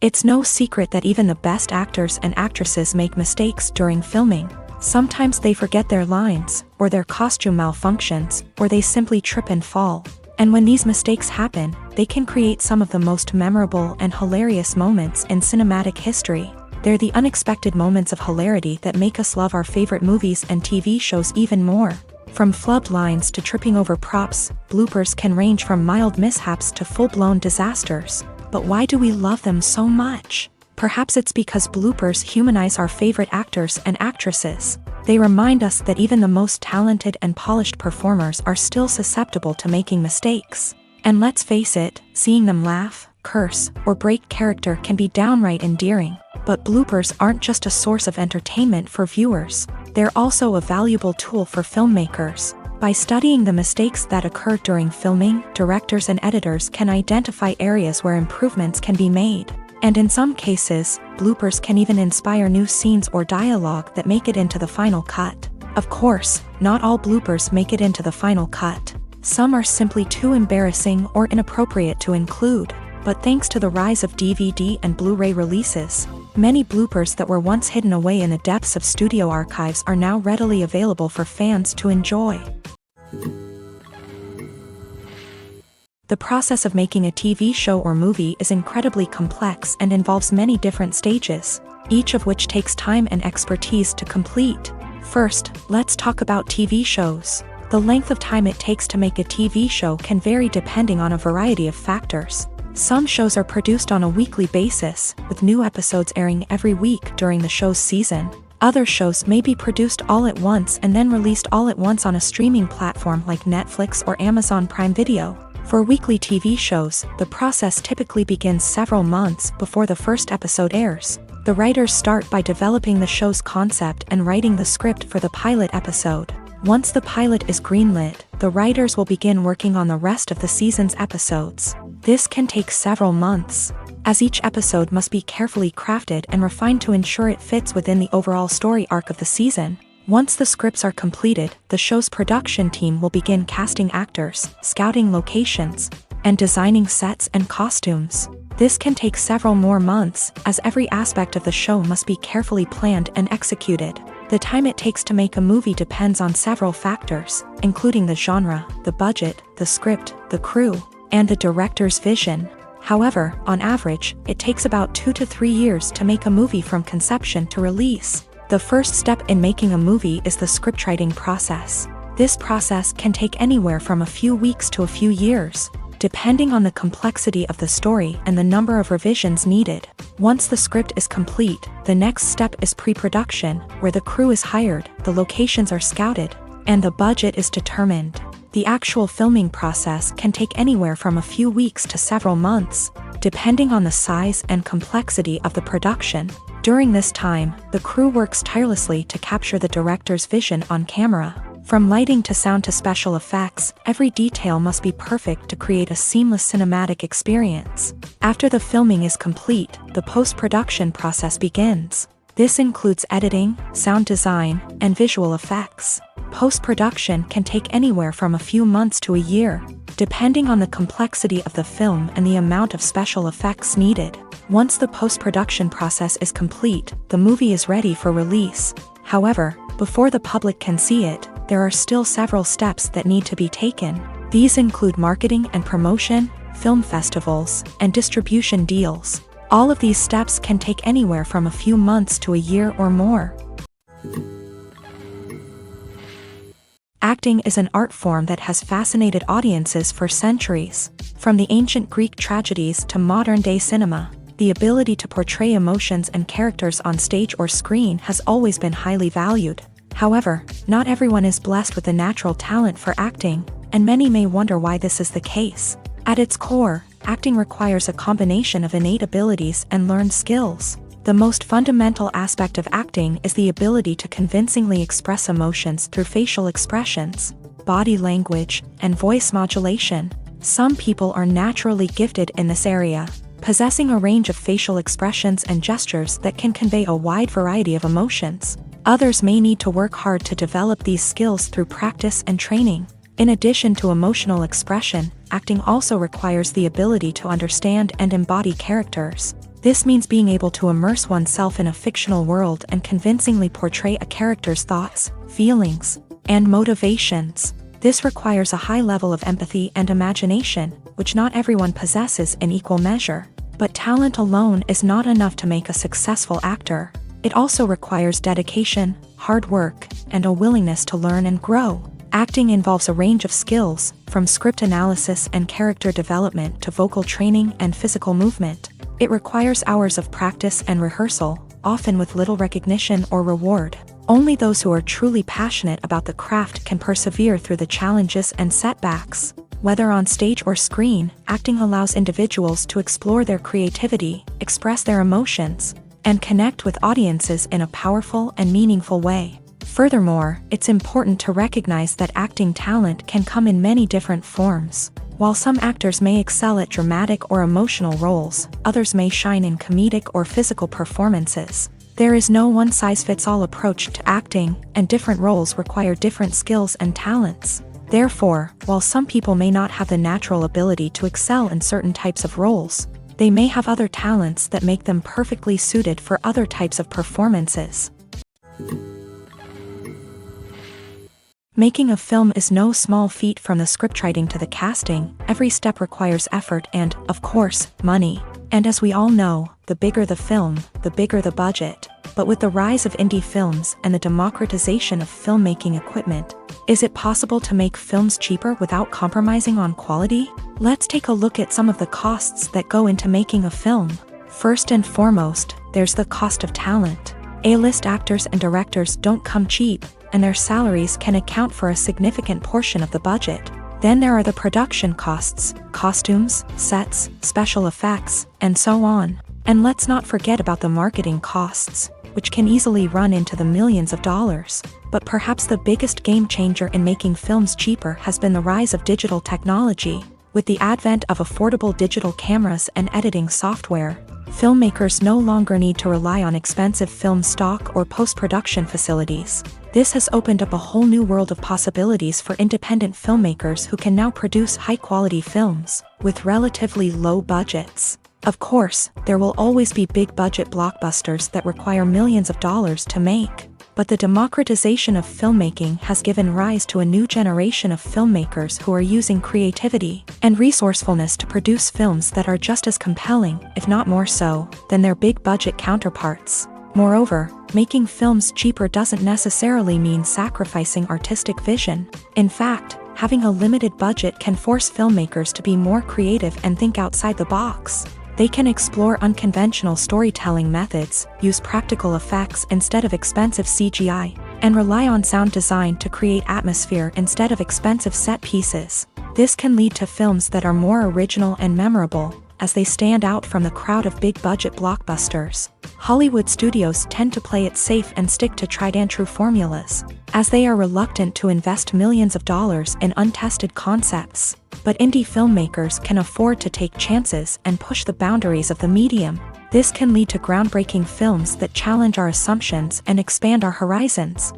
A: It's no secret that even the best actors and actresses make mistakes during filming. Sometimes they forget their lines, or their costume malfunctions, or they simply trip and fall. And when these mistakes happen, they can create some of the most memorable and hilarious moments in cinematic history. They're the unexpected moments of hilarity that make us love our favorite movies and TV shows even more. From flubbed lines to tripping over props, bloopers can range from mild mishaps to full-blown disasters. But why do we love them so much? Perhaps it's because bloopers humanize our favorite actors and actresses. They remind us that even the most talented and polished performers are still susceptible to making mistakes. And let's face it, seeing them laugh, curse, or break character can be downright endearing. But bloopers aren't just a source of entertainment for viewers. They're also a valuable tool for filmmakers. By studying the mistakes that occur during filming, directors and editors can identify areas where improvements can be made. And in some cases, bloopers can even inspire new scenes or dialogue that make it into the final cut. Of course, not all bloopers make it into the final cut. Some are simply too embarrassing or inappropriate to include. But thanks to the rise of DVD and Blu-ray releases, many bloopers that were once hidden away in the depths of studio archives are now readily available for fans to enjoy. The process of making a TV show or movie is incredibly complex and involves many different stages, each of which takes time and expertise to complete. First, let's talk about TV shows. The length of time it takes to make a TV show can vary depending on a variety of factors. Some shows are produced on a weekly basis, with new episodes airing every week during the show's season. Other shows may be produced all at once and then released all at once on a streaming platform like Netflix or Amazon Prime Video. For weekly TV shows, the process typically begins several months before the first episode airs. The writers start by developing the show's concept and writing the script for the pilot episode. Once the pilot is greenlit, the writers will begin working on the rest of the season's episodes. This can take several months, as each episode must be carefully crafted and refined to ensure it fits within the overall story arc of the season. Once the scripts are completed, the show's production team will begin casting actors, scouting locations, and designing sets and costumes. This can take several more months, as every aspect of the show must be carefully planned and executed. The time it takes to make a movie depends on several factors, including the genre, the budget, the script, the crew, and the director's vision. However, on average, it takes about 2 to 3 years to make a movie from conception to release. The first step in making a movie is the scriptwriting process. This process can take anywhere from a few weeks to a few years, depending on the complexity of the story and the number of revisions needed. Once the script is complete, the next step is pre-production, where the crew is hired, the locations are scouted, and the budget is determined. The actual filming process can take anywhere from a few weeks to several months, depending on the size and complexity of the production. During this time, the crew works tirelessly to capture the director's vision on camera. From lighting to sound to special effects, every detail must be perfect to create a seamless cinematic experience. After the filming is complete, the post-production process begins. This includes editing, sound design, and visual effects. Post-production can take anywhere from a few months to a year, depending on the complexity of the film and the amount of special effects needed. Once the post-production process is complete, the movie is ready for release. However, before the public can see it, there are still several steps that need to be taken. These include marketing and promotion, film festivals, and distribution deals. All of these steps can take anywhere from a few months to a year or more. Acting is an art form that has fascinated audiences for centuries. From the ancient Greek tragedies to modern-day cinema, the ability to portray emotions and characters on stage or screen has always been highly valued. However, not everyone is blessed with a natural talent for acting, and many may wonder why this is the case. At its core, acting requires a combination of innate abilities and learned skills. The most fundamental aspect of acting is the ability to convincingly express emotions through facial expressions, body language, and voice modulation. Some people are naturally gifted in this area, possessing a range of facial expressions and gestures that can convey a wide variety of emotions. Others may need to work hard to develop these skills through practice and training. In addition to emotional expression, acting also requires the ability to understand and embody characters. This means being able to immerse oneself in a fictional world and convincingly portray a character's thoughts, feelings, and motivations. This requires a high level of empathy and imagination, which not everyone possesses in equal measure. But talent alone is not enough to make a successful actor. It also requires dedication, hard work, and a willingness to learn and grow. Acting involves a range of skills, from script analysis and character development to vocal training and physical movement. It requires hours of practice and rehearsal, often with little recognition or reward. Only those who are truly passionate about the craft can persevere through the challenges and setbacks. Whether on stage or screen, acting allows individuals to explore their creativity, express their emotions, and connect with audiences in a powerful and meaningful way. Furthermore, it's important to recognize that acting talent can come in many different forms. While some actors may excel at dramatic or emotional roles, others may shine in comedic or physical performances. There is no one-size-fits-all approach to acting, and different roles require different skills and talents. Therefore, while some people may not have the natural ability to excel in certain types of roles, they may have other talents that make them perfectly suited for other types of performances. Making a film is no small feat. From the scriptwriting to the casting, every step requires effort and, of course, money. And as we all know, the bigger the film, the bigger the budget. But with the rise of indie films and the democratization of filmmaking equipment, is it possible to make films cheaper without compromising on quality? Let's take a look at some of the costs that go into making a film. First and foremost, there's the cost of talent. A-list actors and directors don't come cheap, and their salaries can account for a significant portion of the budget. Then there are the production costs, costumes, sets, special effects, and so on. And let's not forget about the marketing costs, which can easily run into the millions of dollars. But perhaps the biggest game changer in making films cheaper has been the rise of digital technology. With the advent of affordable digital cameras and editing software, filmmakers no longer need to rely on expensive film stock or post-production facilities. This has opened up a whole new world of possibilities for independent filmmakers who can now produce high-quality films with relatively low budgets. Of course, there will always be big-budget blockbusters that require millions of dollars to make. But the democratization of filmmaking has given rise to a new generation of filmmakers who are using creativity and resourcefulness to produce films that are just as compelling, if not more so, than their big-budget counterparts. Moreover, making films cheaper doesn't necessarily mean sacrificing artistic vision. In fact, having a limited budget can force filmmakers to be more creative and think outside the box. They can explore unconventional storytelling methods, use practical effects instead of expensive CGI, and rely on sound design to create atmosphere instead of expensive set pieces. This can lead to films that are more original and memorable, as they stand out from the crowd of big-budget blockbusters. Hollywood studios tend to play it safe and stick to tried-and-true formulas, as they are reluctant to invest millions of dollars in untested concepts. But indie filmmakers can afford to take chances and push the boundaries of the medium. This can lead to groundbreaking films that challenge our assumptions and expand our horizons.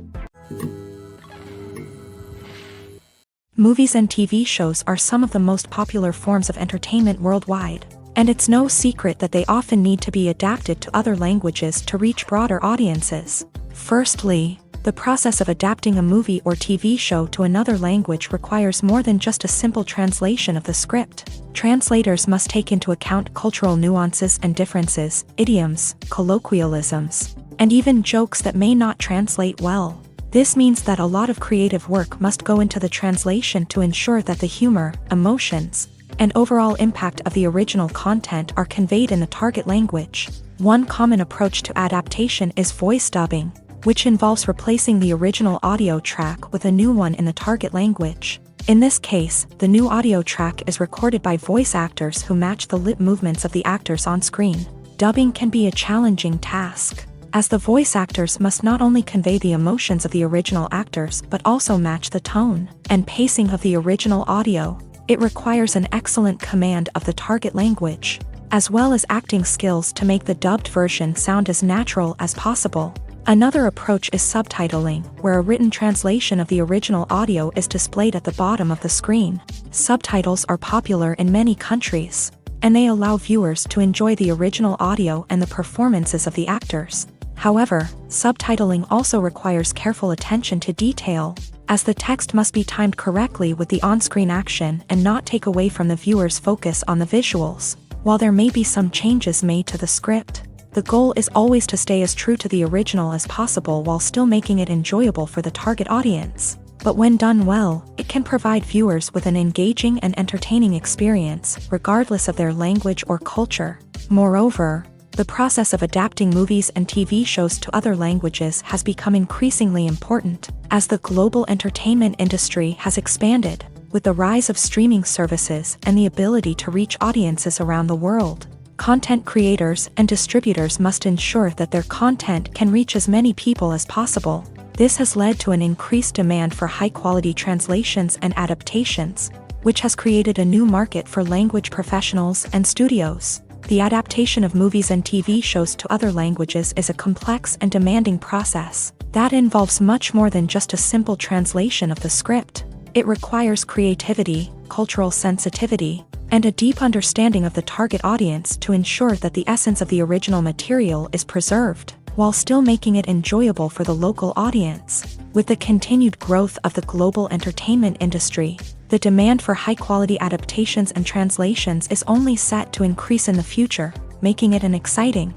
A: Movies and TV shows are some of the most popular forms of entertainment worldwide, and it's no secret that they often need to be adapted to other languages to reach broader audiences. Firstly, the process of adapting a movie or TV show to another language requires more than just a simple translation of the script. Translators must take into account cultural nuances and differences, idioms, colloquialisms, and even jokes that may not translate well. This means that a lot of creative work must go into the translation to ensure that the humor, emotions, and overall impact of the original content are conveyed in the target language. One common approach to adaptation is voice dubbing, which involves replacing the original audio track with a new one in the target language. In this case, the new audio track is recorded by voice actors who match the lip movements of the actors on screen. Dubbing can be a challenging task, as the voice actors must not only convey the emotions of the original actors but also match the tone and pacing of the original audio. It requires an excellent command of the target language, as well as acting skills to make the dubbed version sound as natural as possible. Another approach is subtitling, where a written translation of the original audio is displayed at the bottom of the screen. Subtitles are popular in many countries, and they allow viewers to enjoy the original audio and the performances of the actors. However, subtitling also requires careful attention to detail, as the text must be timed correctly with the on-screen action and not take away from the viewer's focus on the visuals. While there may be some changes made to the script, the goal is always to stay as true to the original as possible while still making it enjoyable for the target audience. But when done well, it can provide viewers with an engaging and entertaining experience, regardless of their language or culture. Moreover, the process of adapting movies and TV shows to other languages has become increasingly important, as the global entertainment industry has expanded, with the rise of streaming services and the ability to reach audiences around the world. Content creators and distributors must ensure that their content can reach as many people as possible. This has led to an increased demand for high-quality translations and adaptations, which has created a new market for language professionals and studios. The adaptation of movies and TV shows to other languages is a complex and demanding process that involves much more than just a simple translation of the script. It requires creativity, cultural sensitivity, and a deep understanding of the target audience to ensure that the essence of the original material is preserved, while still making it enjoyable for the local audience. With the continued growth of the global entertainment industry, the demand for high-quality adaptations and translations is only set to increase in the future, making it an exciting.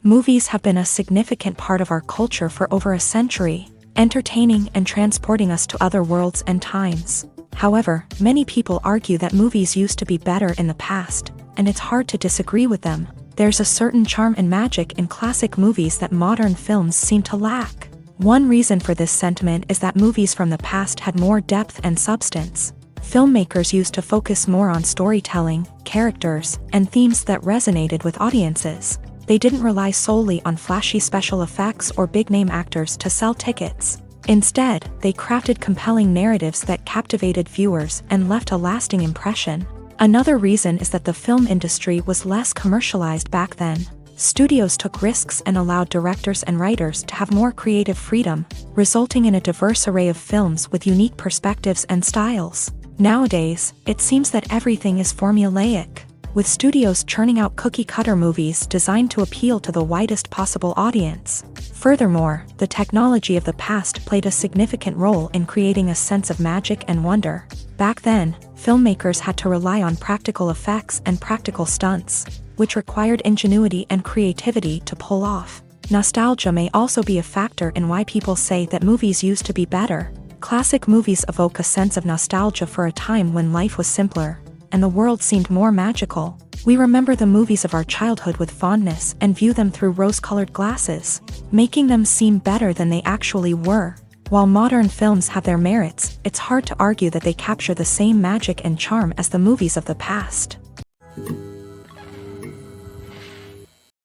A: Movies have been a significant part of our culture for over a century, entertaining and transporting us to other worlds and times. However, many people argue that movies used to be better in the past, and it's hard to disagree with them. There's a certain charm and magic in classic movies that modern films seem to lack. One reason for this sentiment is that movies from the past had more depth and substance. Filmmakers used to focus more on storytelling, characters, and themes that resonated with audiences. They didn't rely solely on flashy special effects or big-name actors to sell tickets. Instead, they crafted compelling narratives that captivated viewers and left a lasting impression. Another reason is that the film industry was less commercialized back then. Studios took risks and allowed directors and writers to have more creative freedom, resulting in a diverse array of films with unique perspectives and styles. Nowadays, it seems that everything is formulaic, with studios churning out cookie-cutter movies designed to appeal to the widest possible audience. Furthermore, the technology of the past played a significant role in creating a sense of magic and wonder. Back then, filmmakers had to rely on practical effects and practical stunts, which required ingenuity and creativity to pull off. Nostalgia may also be a factor in why people say that movies used to be better. Classic movies evoke a sense of nostalgia for a time when life was simpler, and the world seemed more magical. We remember the movies of our childhood with fondness and view them through rose-colored glasses, making them seem better than they actually were. While modern films have their merits, it's hard to argue that they capture the same magic and charm as the movies of the past.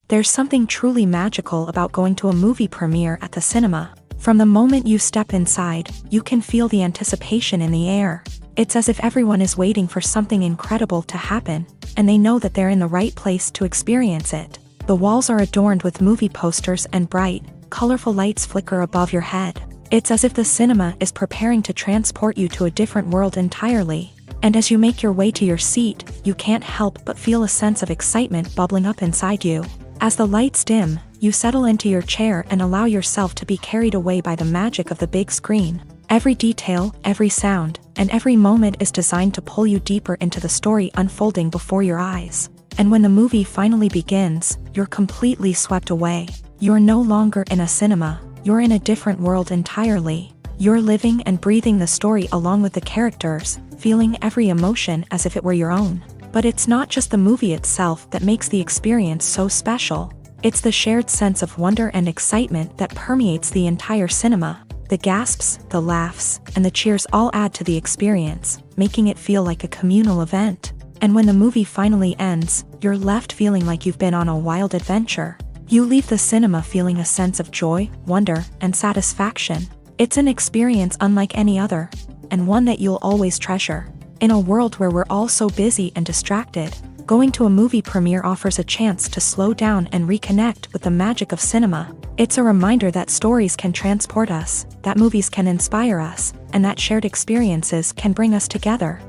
A: There's something truly magical about going to a movie premiere at the cinema. From the moment you step inside, you can feel the anticipation in the air. It's as if everyone is waiting for something incredible to happen, and they know that they're in the right place to experience it. The walls are adorned with movie posters and bright, colorful lights flicker above your head. It's as if the cinema is preparing to transport you to a different world entirely. And as you make your way to your seat, you can't help but feel a sense of excitement bubbling up inside you. As the lights dim, you settle into your chair and allow yourself to be carried away by the magic of the big screen. Every detail, every sound, and every moment is designed to pull you deeper into the story unfolding before your eyes. And when the movie finally begins, you're completely swept away. You're no longer in a cinema, you're in a different world entirely. You're living and breathing the story along with the characters, feeling every emotion as if it were your own. But it's not just the movie itself that makes the experience so special. It's the shared sense of wonder and excitement that permeates the entire cinema. The gasps, the laughs, and the cheers all add to the experience, making it feel like a communal event. And when the movie finally ends, you're left feeling like you've been on a wild adventure. You leave the cinema feeling a sense of joy, wonder, and satisfaction. It's an experience unlike any other, and one that you'll always treasure. In a world where we're all so busy and distracted, going to a movie premiere offers a chance to slow down and reconnect with the magic of cinema. It's a reminder that stories can transport us, that movies can inspire us, and that shared experiences can bring us together.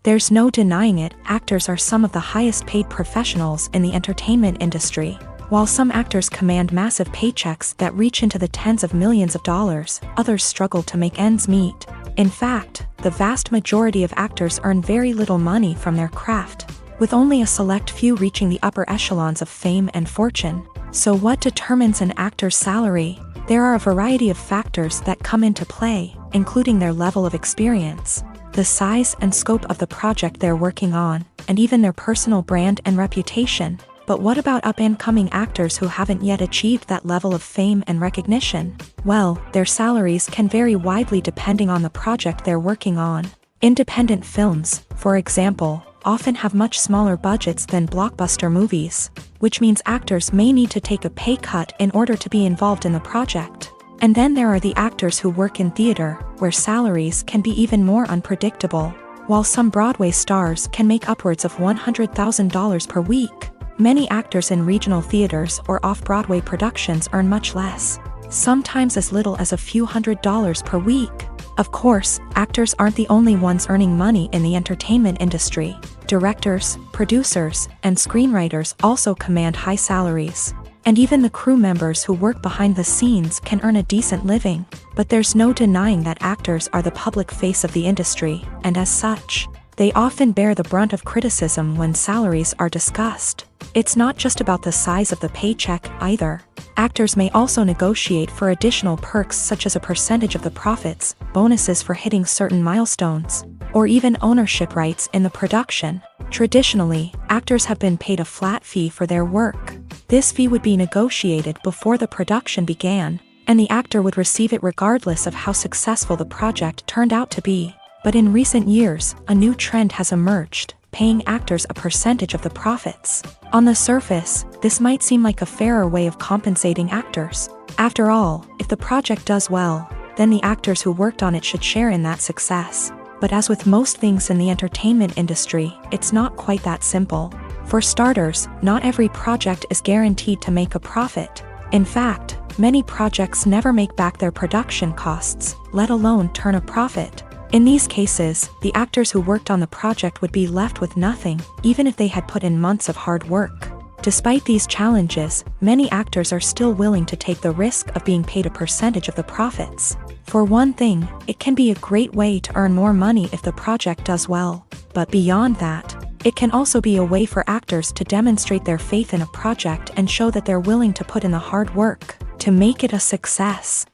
A: There's no denying it, actors are some of the highest paid professionals in the entertainment industry. While some actors command massive paychecks that reach into the tens of millions of dollars, others struggle to make ends meet. In fact, the vast majority of actors earn very little money from their craft, with only a select few reaching the upper echelons of fame and fortune. So what determines an actor's salary? There are a variety of factors that come into play, including their level of experience, the size and scope of the project they're working on, and even their personal brand and reputation. But what about up-and-coming actors who haven't yet achieved that level of fame and recognition? Well, their salaries can vary widely depending on the project they're working on. Independent films, for example, often have much smaller budgets than blockbuster movies, which means actors may need to take a pay cut in order to be involved in the project. And then there are the actors who work in theater, where salaries can be even more unpredictable. While some Broadway stars can make upwards of $100,000 per week, many actors in regional theaters or off-Broadway productions earn much less, sometimes as little as a few $100s per week. Of course, actors aren't the only ones earning money in the entertainment industry. Directors, producers, and screenwriters also command high salaries. And even the crew members who work behind the scenes can earn a decent living. But there's no denying that actors are the public face of the industry, and as such, they often bear the brunt of criticism when salaries are discussed. It's not just about the size of the paycheck, either. Actors may also negotiate for additional perks such as a percentage of the profits, bonuses for hitting certain milestones, or even ownership rights in the production. Traditionally, actors have been paid a flat fee for their work. This fee would be negotiated before the production began, and the actor would receive it regardless of how successful the project turned out to be. But in recent years, a new trend has emerged, paying actors a percentage of the profits. On the surface, this might seem like a fairer way of compensating actors. After all, if the project does well, then the actors who worked on it should share in that success. But as with most things in the entertainment industry, it's not quite that simple. For starters, not every project is guaranteed to make a profit. In fact, many projects never make back their production costs, let alone turn a profit. In these cases, the actors who worked on the project would be left with nothing, even if they had put in months of hard work. Despite these challenges, many actors are still willing to take the risk of being paid a percentage of the profits. For one thing, it can be a great way to earn more money if the project does well. But beyond that, it can also be a way for actors to demonstrate their faith in a project and show that they're willing to put in the hard work to make it a success.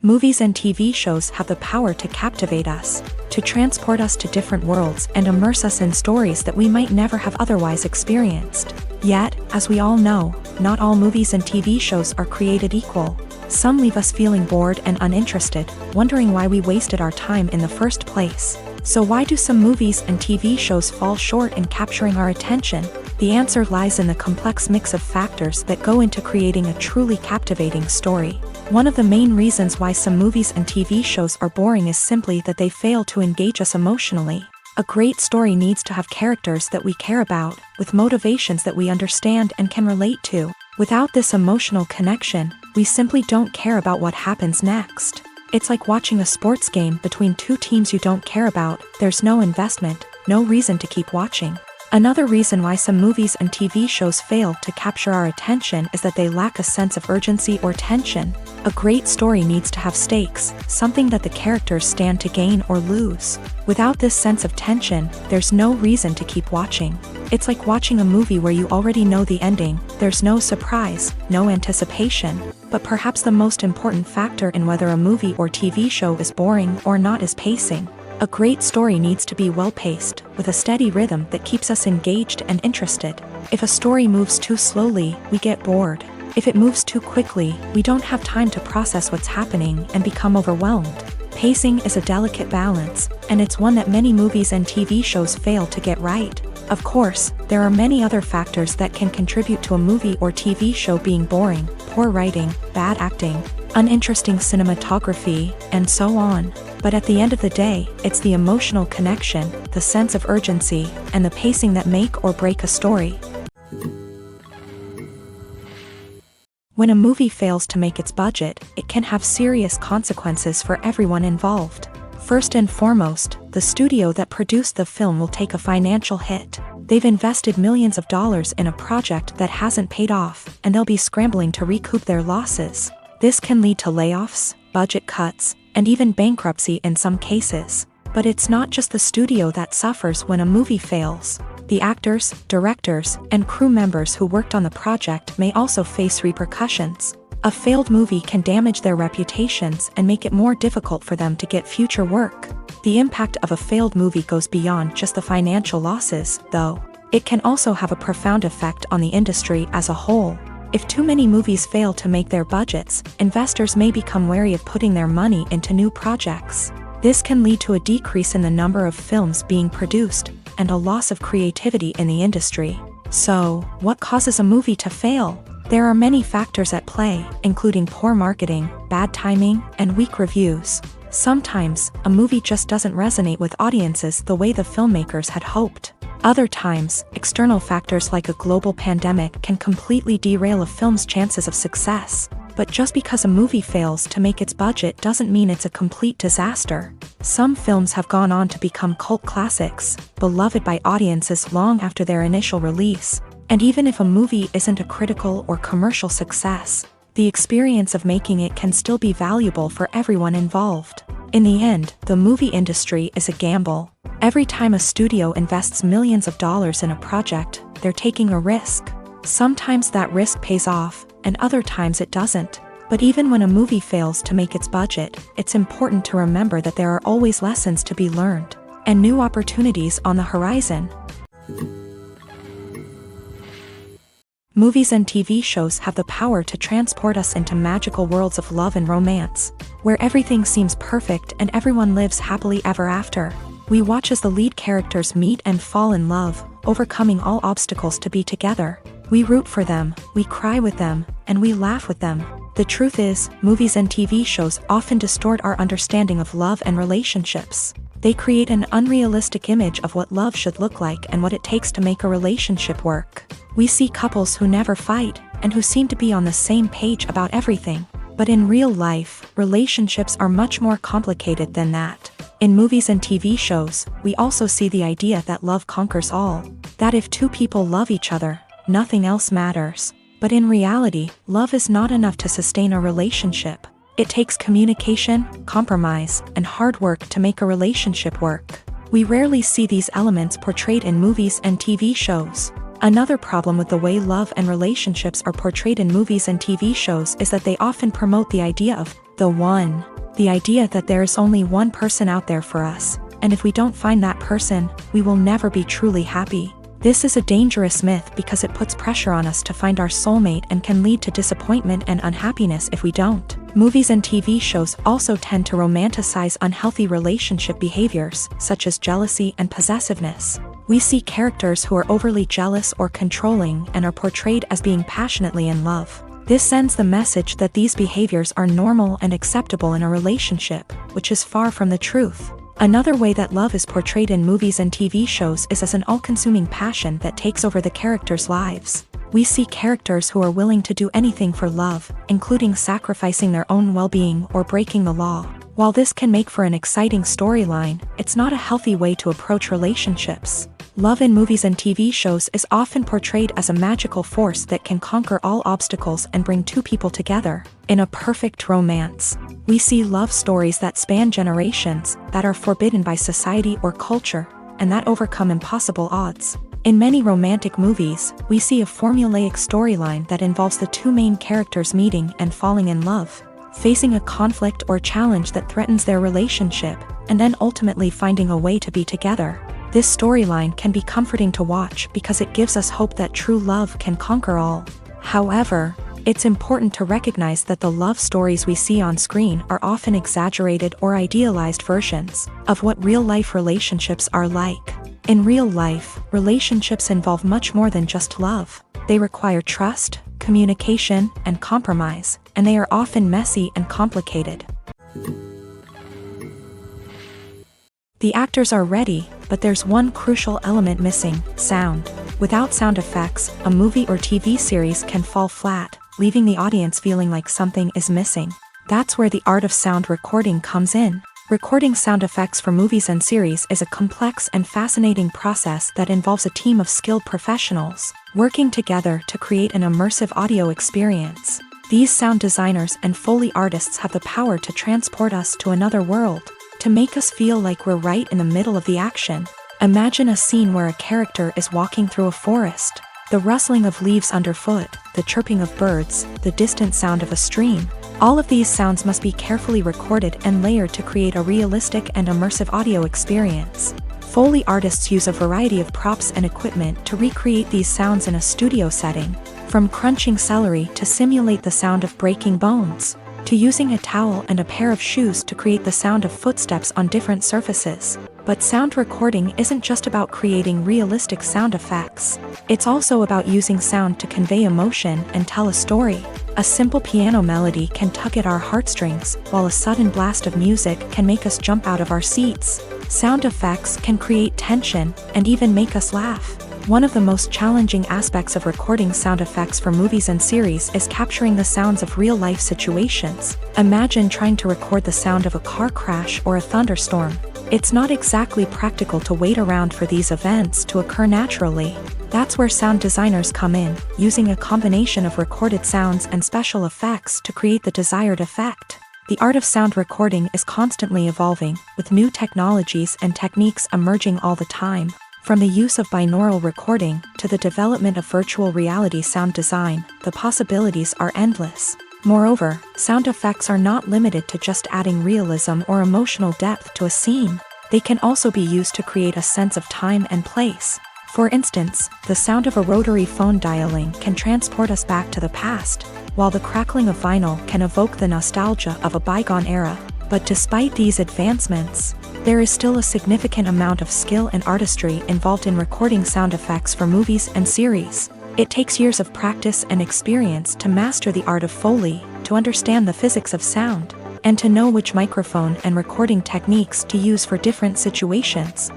A: Movies and TV shows have the power to captivate us, to transport us to different worlds and immerse us in stories that we might never have otherwise experienced. Yet, as we all know, not all movies and TV shows are created equal. Some leave us feeling bored and uninterested, wondering why we wasted our time in the first place. So why do some movies and TV shows fall short in capturing our attention? The answer lies in the complex mix of factors that go into creating a truly captivating story. One of the main reasons why some movies and TV shows are boring is simply that they fail to engage us emotionally. A great story needs to have characters that we care about, with motivations that we understand and can relate to. Without this emotional connection, we simply don't care about what happens next. It's like watching a sports game between two teams you don't care about. There's no investment, no reason to keep watching. Another reason why some movies and TV shows fail to capture our attention is that they lack a sense of urgency or tension. A great story needs to have stakes, something that the characters stand to gain or lose. Without this sense of tension, there's no reason to keep watching. It's like watching a movie where you already know the ending. There's no surprise, no anticipation. But perhaps the most important factor in whether a movie or TV show is boring or not is pacing. A great story needs to be well-paced, with a steady rhythm that keeps us engaged and interested. If a story moves too slowly, we get bored. If it moves too quickly, we don't have time to process what's happening and become overwhelmed. Pacing is a delicate balance, and it's one that many movies and TV shows fail to get right. Of course, there are many other factors that can contribute to a movie or TV show being boring: poor writing, bad acting, uninteresting cinematography, and so on. But at the end of the day, it's the emotional connection, the sense of urgency, and the pacing that make or break a story. When a movie fails to make its budget, it can have serious consequences for everyone involved. First and foremost, the studio that produced the film will take a financial hit. They've invested millions of dollars in a project that hasn't paid off, and they'll be scrambling to recoup their losses. This can lead to layoffs, budget cuts, and even bankruptcy in some cases. But it's not just the studio that suffers when a movie fails. The actors, directors, and crew members who worked on the project may also face repercussions. A failed movie can damage their reputations and make it more difficult for them to get future work. The impact of a failed movie goes beyond just the financial losses, though. It can also have a profound effect on the industry as a whole. If too many movies fail to make their budgets, investors may become wary of putting their money into new projects. This can lead to a decrease in the number of films being produced, and a loss of creativity in the industry. So, what causes a movie to fail? There are many factors at play, including poor marketing, bad timing, and weak reviews. Sometimes, a movie just doesn't resonate with audiences the way the filmmakers had hoped. Other times, external factors like a global pandemic can completely derail a film's chances of success. But just because a movie fails to make its budget doesn't mean it's a complete disaster. Some films have gone on to become cult classics, beloved by audiences long after their initial release. And even if a movie isn't a critical or commercial success, the experience of making it can still be valuable for everyone involved. In the end, the movie industry is a gamble. Every time a studio invests millions of dollars in a project, they're taking a risk. Sometimes that risk pays off, and other times it doesn't. But even when a movie fails to make its budget, it's important to remember that there are always lessons to be learned, and new opportunities on the horizon. Movies and TV shows have the power to transport us into magical worlds of love and romance, where everything seems perfect and everyone lives happily ever after. We watch as the lead characters meet and fall in love, overcoming all obstacles to be together. We root for them, we cry with them, and we laugh with them. The truth is, movies and TV shows often distort our understanding of love and relationships. They create an unrealistic image of what love should look like and what it takes to make a relationship work. We see couples who never fight, and who seem to be on the same page about everything. But in real life, relationships are much more complicated than that. In movies and TV shows, we also see the idea that love conquers all. That if two people love each other, nothing else matters. But in reality, love is not enough to sustain a relationship. It takes communication, compromise, and hard work to make a relationship work. We rarely see these elements portrayed in movies and TV shows. Another problem with the way love and relationships are portrayed in movies and TV shows is that they often promote the idea of the one. The idea that there is only one person out there for us, and if we don't find that person, we will never be truly happy. This is a dangerous myth because it puts pressure on us to find our soulmate and can lead to disappointment and unhappiness if we don't. Movies and TV shows also tend to romanticize unhealthy relationship behaviors, such as jealousy and possessiveness. We see characters who are overly jealous or controlling and are portrayed as being passionately in love. This sends the message that these behaviors are normal and acceptable in a relationship, which is far from the truth. Another way that love is portrayed in movies and TV shows is as an all-consuming passion that takes over the characters' lives. We see characters who are willing to do anything for love, including sacrificing their own well-being or breaking the law. While this can make for an exciting storyline, it's not a healthy way to approach relationships. Love in movies and TV shows is often portrayed as a magical force that can conquer all obstacles and bring two people together. In a perfect romance, we see love stories that span generations, that are forbidden by society or culture, and that overcome impossible odds. In many romantic movies, we see a formulaic storyline that involves the two main characters meeting and falling in love, facing a conflict or challenge that threatens their relationship, and then ultimately finding a way to be together. This storyline can be comforting to watch because it gives us hope that true love can conquer all. However, it's important to recognize that the love stories we see on screen are often exaggerated or idealized versions of what real-life relationships are like. In real life, relationships involve much more than just love. They require trust, communication, and compromise, and they are often messy and complicated. The actors are ready, but there's one crucial element missing: sound. Without sound effects, a movie or TV series can fall flat, leaving the audience feeling like something is missing. That's where the art of sound recording comes in. Recording sound effects for movies and series is a complex and fascinating process that involves a team of skilled professionals working together to create an immersive audio experience. These sound designers and Foley artists have the power to transport us to another world, to make us feel like we're right in the middle of the action. Imagine a scene where a character is walking through a forest. The rustling of leaves underfoot, the chirping of birds, the distant sound of a stream. All of these sounds must be carefully recorded and layered to create a realistic and immersive audio experience. Foley artists use a variety of props and equipment to recreate these sounds in a studio setting, from crunching celery to simulate the sound of breaking bones, to using a towel and a pair of shoes to create the sound of footsteps on different surfaces. But sound recording isn't just about creating realistic sound effects. It's also about using sound to convey emotion and tell a story. A simple piano melody can tug at our heartstrings, while a sudden blast of music can make us jump out of our seats. Sound effects can create tension and even make us laugh. One of the most challenging aspects of recording sound effects for movies and series is capturing the sounds of real-life situations. Imagine trying to record the sound of a car crash or a thunderstorm. It's not exactly practical to wait around for these events to occur naturally. That's where sound designers come in, using a combination of recorded sounds and special effects to create the desired effect. The art of sound recording is constantly evolving, with new technologies and techniques emerging all the time. From the use of binaural recording to the development of virtual reality sound design, the possibilities are endless. Moreover, sound effects are not limited to just adding realism or emotional depth to a scene. They can also be used to create a sense of time and place. For instance, the sound of a rotary phone dialing can transport us back to the past, while the crackling of vinyl can evoke the nostalgia of a bygone era. But despite these advancements, there is still a significant amount of skill and artistry involved in recording sound effects for movies and series. It takes years of practice and experience to master the art of Foley, to understand the physics of sound, and to know which microphone and recording techniques to use for different situations.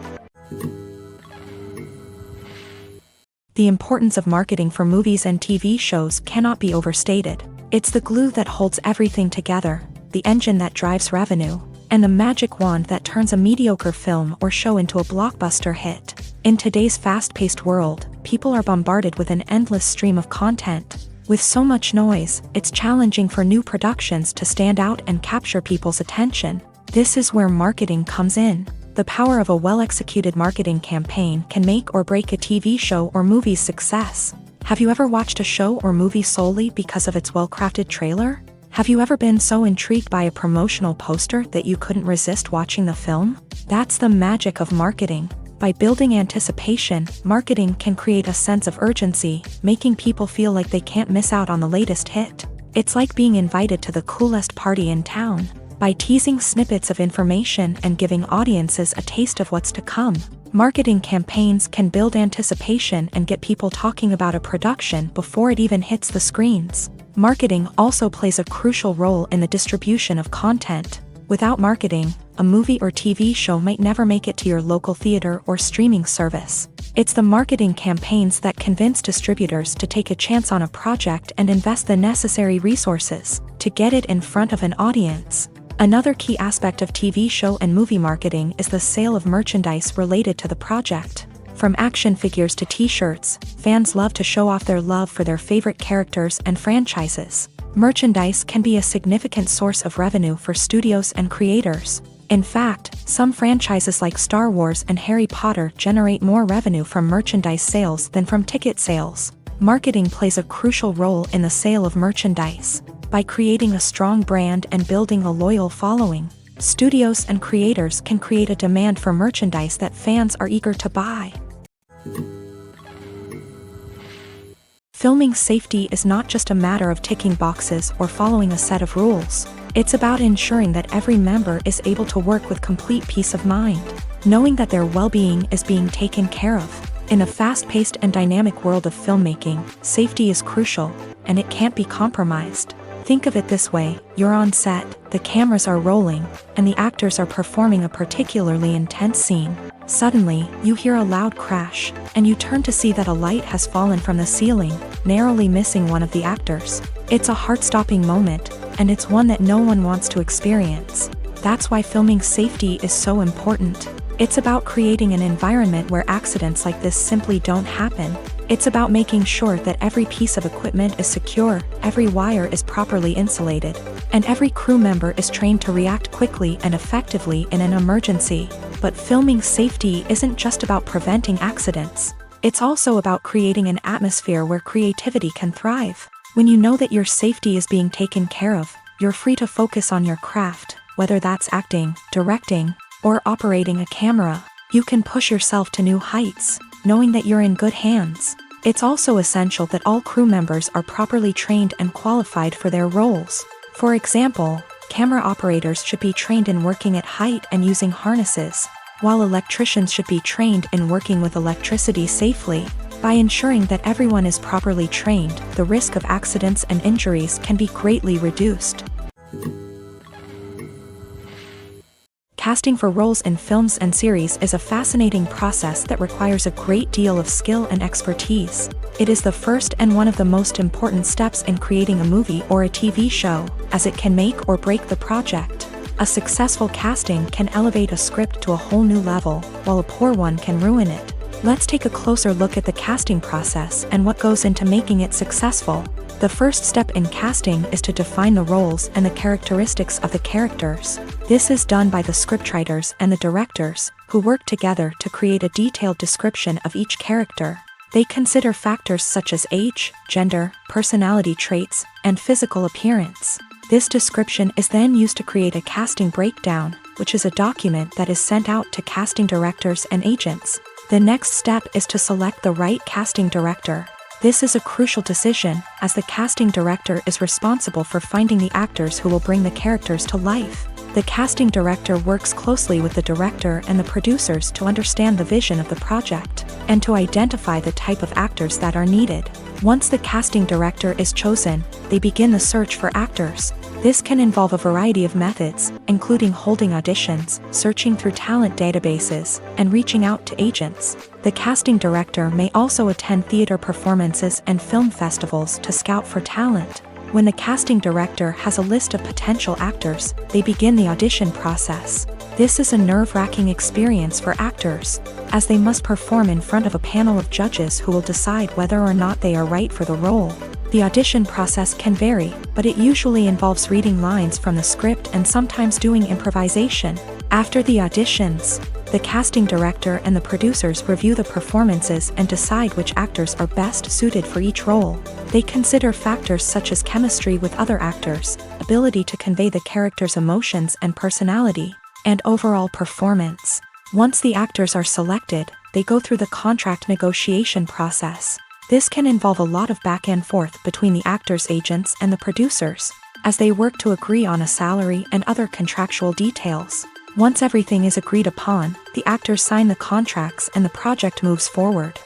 A: The importance of marketing for movies and TV shows cannot be overstated. It's the glue that holds everything together, the engine that drives revenue, and the magic wand that turns a mediocre film or show into a blockbuster hit. In today's fast-paced world, people are bombarded with an endless stream of content. With so much noise, it's challenging for new productions to stand out and capture people's attention. This is where marketing comes in. The power of a well-executed marketing campaign can make or break a TV show or movie's success. Have you ever watched a show or movie solely because of its well-crafted trailer? Have you ever been so intrigued by a promotional poster that you couldn't resist watching the film? That's the magic of marketing. By building anticipation, marketing can create a sense of urgency, making people feel like they can't miss out on the latest hit. It's like being invited to the coolest party in town. By teasing snippets of information and giving audiences a taste of what's to come, marketing campaigns can build anticipation and get people talking about a production before it even hits the screens. Marketing also plays a crucial role in the distribution of content. Without marketing, a movie or TV show might never make it to your local theater or streaming service. It's the marketing campaigns that convince distributors to take a chance on a project and invest the necessary resources to get it in front of an audience. Another key aspect of TV show and movie marketing is the sale of merchandise related to the project. From action figures to t-shirts, fans love to show off their love for their favorite characters and franchises. Merchandise can be a significant source of revenue for studios and creators. In fact, some franchises like Star Wars and Harry Potter generate more revenue from merchandise sales than from ticket sales. Marketing plays a crucial role in the sale of merchandise. By creating a strong brand and building a loyal following, studios and creators can create a demand for merchandise that fans are eager to buy. Filming safety is not just a matter of ticking boxes or following a set of rules. It's about ensuring that every member is able to work with complete peace of mind, knowing that their well-being is being taken care of. In a fast-paced and dynamic world of filmmaking, safety is crucial, and it can't be compromised. Think of it this way: you're on set, the cameras are rolling, and the actors are performing a particularly intense scene. Suddenly, you hear a loud crash, and you turn to see that a light has fallen from the ceiling, narrowly missing one of the actors. It's a heart-stopping moment, and it's one that no one wants to experience. That's why filming safety is so important. It's about creating an environment where accidents like this simply don't happen. It's about making sure that every piece of equipment is secure, every wire is properly insulated, and every crew member is trained to react quickly and effectively in an emergency. But filming safety isn't just about preventing accidents. It's also about creating an atmosphere where creativity can thrive. When you know that your safety is being taken care of, you're free to focus on your craft, whether that's acting, directing, or operating a camera. You can push yourself to new heights, knowing that you're in good hands. It's also essential that all crew members are properly trained and qualified for their roles. For example, camera operators should be trained in working at height and using harnesses, while electricians should be trained in working with electricity safely. By ensuring that everyone is properly trained, the risk of accidents and injuries can be greatly reduced. Casting for roles in films and series is a fascinating process that requires a great deal of skill and expertise. It is the first and one of the most important steps in creating a movie or a TV show, as it can make or break the project. A successful casting can elevate a script to a whole new level, while a poor one can ruin it. Let's take a closer look at the casting process and what goes into making it successful. The first step in casting is to define the roles and the characteristics of the characters. This is done by the scriptwriters and the directors, who work together to create a detailed description of each character. They consider factors such as age, gender, personality traits, and physical appearance. This description is then used to create a casting breakdown, which is a document that is sent out to casting directors and agents. The next step is to select the right casting director. This is a crucial decision, as the casting director is responsible for finding the actors who will bring the characters to life. The casting director works closely with the director and the producers to understand the vision of the project, and to identify the type of actors that are needed. Once the casting director is chosen, they begin the search for actors. This can involve a variety of methods, including holding auditions, searching through talent databases, and reaching out to agents. The casting director may also attend theater performances and film festivals to scout for talent. When the casting director has a list of potential actors, they begin the audition process. This is a nerve-wracking experience for actors, as they must perform in front of a panel of judges who will decide whether or not they are right for the role. The audition process can vary, but it usually involves reading lines from the script and sometimes doing improvisation. After the auditions, the casting director and the producers review the performances and decide which actors are best suited for each role. They consider factors such as chemistry with other actors, ability to convey the character's emotions and personality, and overall performance. Once the actors are selected, they go through the contract negotiation process. This can involve a lot of back and forth between the actors' agents and the producers, as they work to agree on a salary and other contractual details. Once everything is agreed upon, the actors sign the contracts and the project moves forward.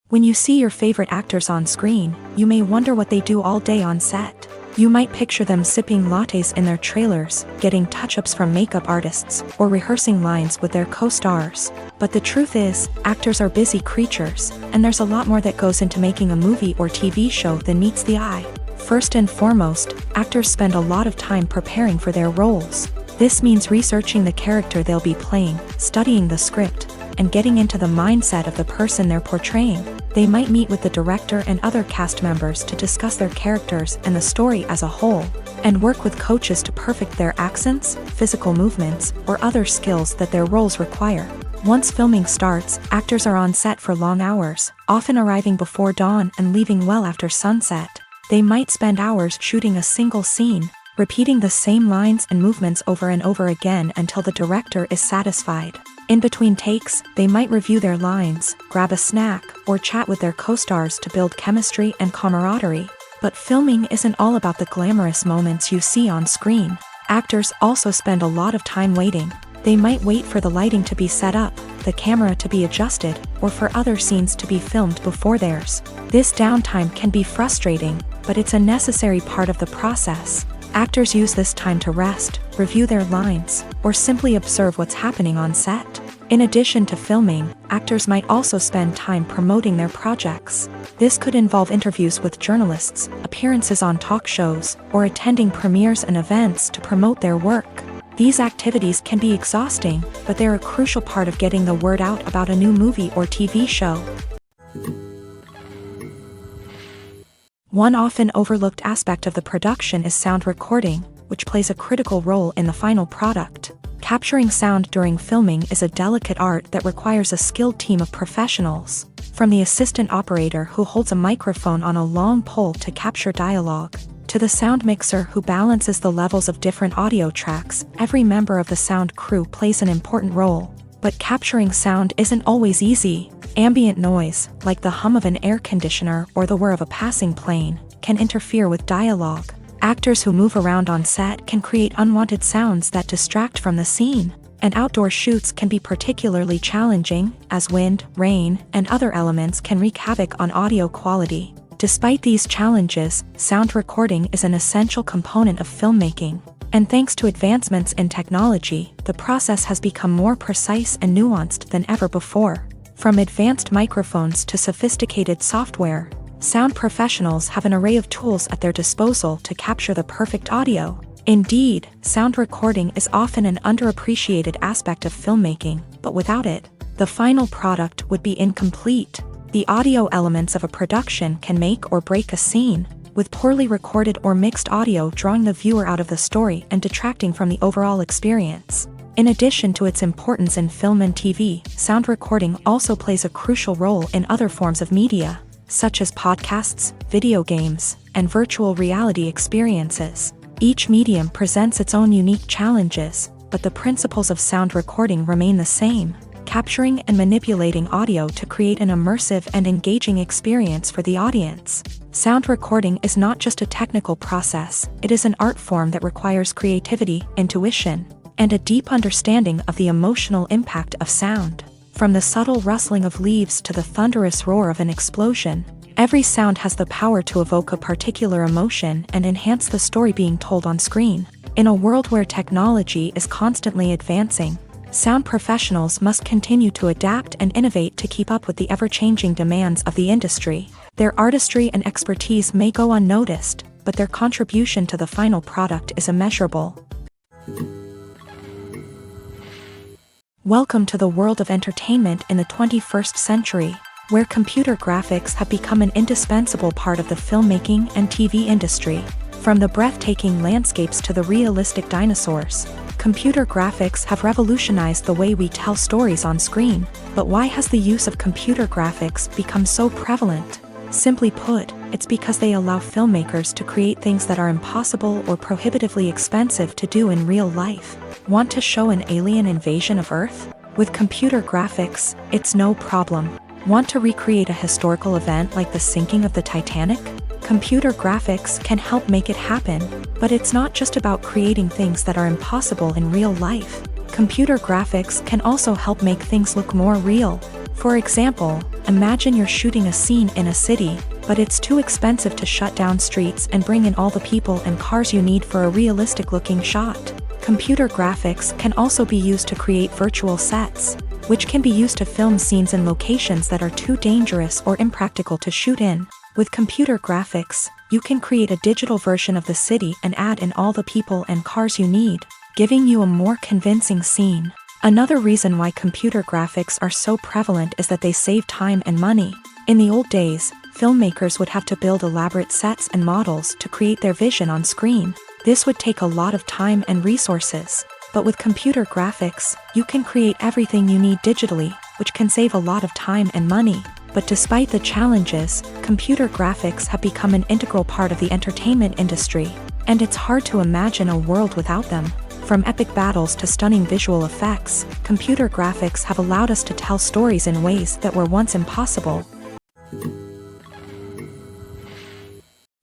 A: When you see your favorite actors on screen, you may wonder what they do all day on set. You might picture them sipping lattes in their trailers, getting touch-ups from makeup artists, or rehearsing lines with their co-stars. But the truth is, actors are busy creatures, and there's a lot more that goes into making a movie or TV show than meets the eye. First and foremost, actors spend a lot of time preparing for their roles. This means researching the character they'll be playing, studying the script, and getting into the mindset of the person they're portraying. They might meet with the director and other cast members to discuss their characters and the story as a whole, and work with coaches to perfect their accents, physical movements, or other skills that their roles require. Once filming starts, actors are on set for long hours, often arriving before dawn and leaving well after sunset. They might spend hours shooting a single scene, repeating the same lines and movements over and over again until the director is satisfied. In between takes, they might review their lines, grab a snack, or chat with their co-stars to build chemistry and camaraderie. But filming isn't all about the glamorous moments you see on screen. Actors also spend a lot of time waiting. They might wait for the lighting to be set up, the camera to be adjusted, or for other scenes to be filmed before theirs. This downtime can be frustrating, but it's a necessary part of the process. Actors use this time to rest, review their lines, or simply observe what's happening on set. In addition to filming, actors might also spend time promoting their projects. This could involve interviews with journalists, appearances on talk shows, or attending premieres and events to promote their work. These activities can be exhausting, but they're a crucial part of getting the word out about a new movie or TV show. One often overlooked aspect of the production is sound recording, which plays a critical role in the final product. Capturing sound during filming is a delicate art that requires a skilled team of professionals. From the assistant operator who holds a microphone on a long pole to capture dialogue, to the sound mixer who balances the levels of different audio tracks, every member of the sound crew plays an important role. But capturing sound isn't always easy. Ambient noise, like the hum of an air conditioner or the whir of a passing plane, can interfere with dialogue. Actors who move around on set can create unwanted sounds that distract from the scene. And outdoor shoots can be particularly challenging, as wind, rain, and other elements can wreak havoc on audio quality. Despite these challenges, sound recording is an essential component of filmmaking. And thanks to advancements in technology, the process has become more precise and nuanced than ever before. From advanced microphones to sophisticated software, sound professionals have an array of tools at their disposal to capture the perfect audio. Indeed, sound recording is often an underappreciated aspect of filmmaking, but without it, the final product would be incomplete. The audio elements of a production can make or break a scene, with poorly recorded or mixed audio drawing the viewer out of the story and detracting from the overall experience. In addition to its importance in film and TV, sound recording also plays a crucial role in other forms of media, such as podcasts, video games, and virtual reality experiences. Each medium presents its own unique challenges, but the principles of sound recording remain the same: capturing and manipulating audio to create an immersive and engaging experience for the audience. Sound recording is not just a technical process, it is an art form that requires creativity, intuition, and a deep understanding of the emotional impact of sound. From the subtle rustling of leaves to the thunderous roar of an explosion, every sound has the power to evoke a particular emotion and enhance the story being told on screen. In a world where technology is constantly advancing, sound professionals must continue to adapt and innovate to keep up with the ever-changing demands of the industry. Their artistry and expertise may go unnoticed, but their contribution to the final product is immeasurable. Welcome to the world of entertainment in the 21st century, where computer graphics have become an indispensable part of the filmmaking and TV industry. From the breathtaking landscapes to the realistic dinosaurs, computer graphics have revolutionized the way we tell stories on screen. But why has the use of computer graphics become so prevalent? Simply put, it's because they allow filmmakers to create things that are impossible or prohibitively expensive to do in real life. Want to show an alien invasion of Earth? With computer graphics, it's no problem. Want to recreate a historical event like the sinking of the Titanic? Computer graphics can help make it happen, but it's not just about creating things that are impossible in real life. Computer graphics can also help make things look more real. For example, imagine you're shooting a scene in a city, but it's too expensive to shut down streets and bring in all the people and cars you need for a realistic-looking shot. Computer graphics can also be used to create virtual sets, which can be used to film scenes in locations that are too dangerous or impractical to shoot in. With computer graphics, you can create a digital version of the city and add in all the people and cars you need, giving you a more convincing scene. Another reason why computer graphics are so prevalent is that they save time and money. In the old days, filmmakers would have to build elaborate sets and models to create their vision on screen. This would take a lot of time and resources. But with computer graphics, you can create everything you need digitally, which can save a lot of time and money. But despite the challenges, computer graphics have become an integral part of the entertainment industry, and it's hard to imagine a world without them. From epic battles to stunning visual effects, computer graphics have allowed us to tell stories in ways that were once impossible.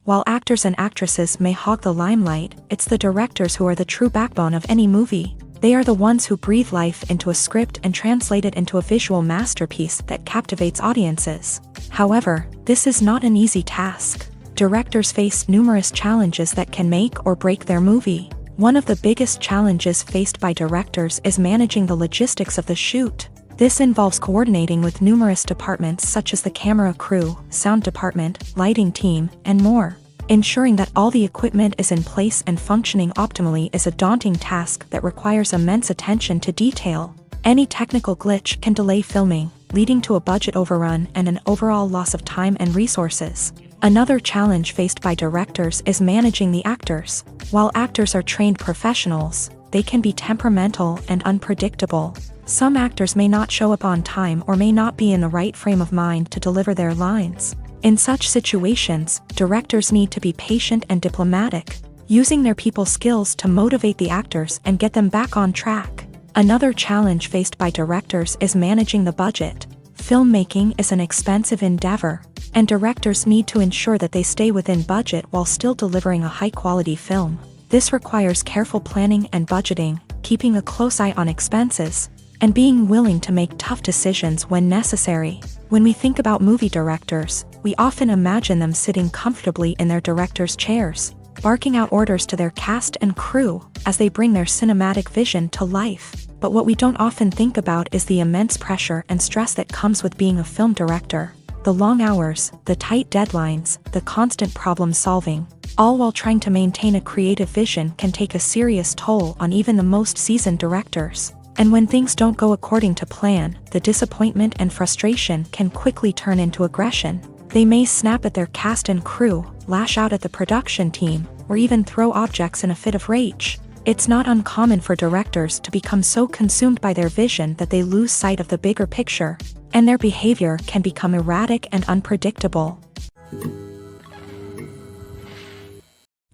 A: While actors and actresses may hog the limelight, it's the directors who are the true backbone of any movie. They are the ones who breathe life into a script and translate it into a visual masterpiece that captivates audiences. However, this is not an easy task. Directors face numerous challenges that can make or break their movie. One of the biggest challenges faced by directors is managing the logistics of the shoot. This involves coordinating with numerous departments such as the camera crew, sound department, lighting team, and more. Ensuring that all the equipment is in place and functioning optimally is a daunting task that requires immense attention to detail. Any technical glitch can delay filming, leading to a budget overrun and an overall loss of time and resources. Another challenge faced by directors is managing the actors. While actors are trained professionals, they can be temperamental and unpredictable. Some actors may not show up on time or may not be in the right frame of mind to deliver their lines. In such situations, directors need to be patient and diplomatic, using their people skills to motivate the actors and get them back on track. Another challenge faced by directors is managing the budget. Filmmaking is an expensive endeavor, and directors need to ensure that they stay within budget while still delivering a high-quality film. This requires careful planning and budgeting, keeping a close eye on expenses, and being willing to make tough decisions when necessary. When we think about movie directors, we often imagine them sitting comfortably in their director's chairs, barking out orders to their cast and crew as they bring their cinematic vision to life. But what we don't often think about is the immense pressure and stress that comes with being a film director. The long hours, the tight deadlines, the constant problem solving, all while trying to maintain a creative vision can take a serious toll on even the most seasoned directors. And when things don't go according to plan, the disappointment and frustration can quickly turn into aggression. They may snap at their cast and crew, lash out at the production team, or even throw objects in a fit of rage. It's not uncommon for directors to become so consumed by their vision that they lose sight of the bigger picture, and their behavior can become erratic and unpredictable.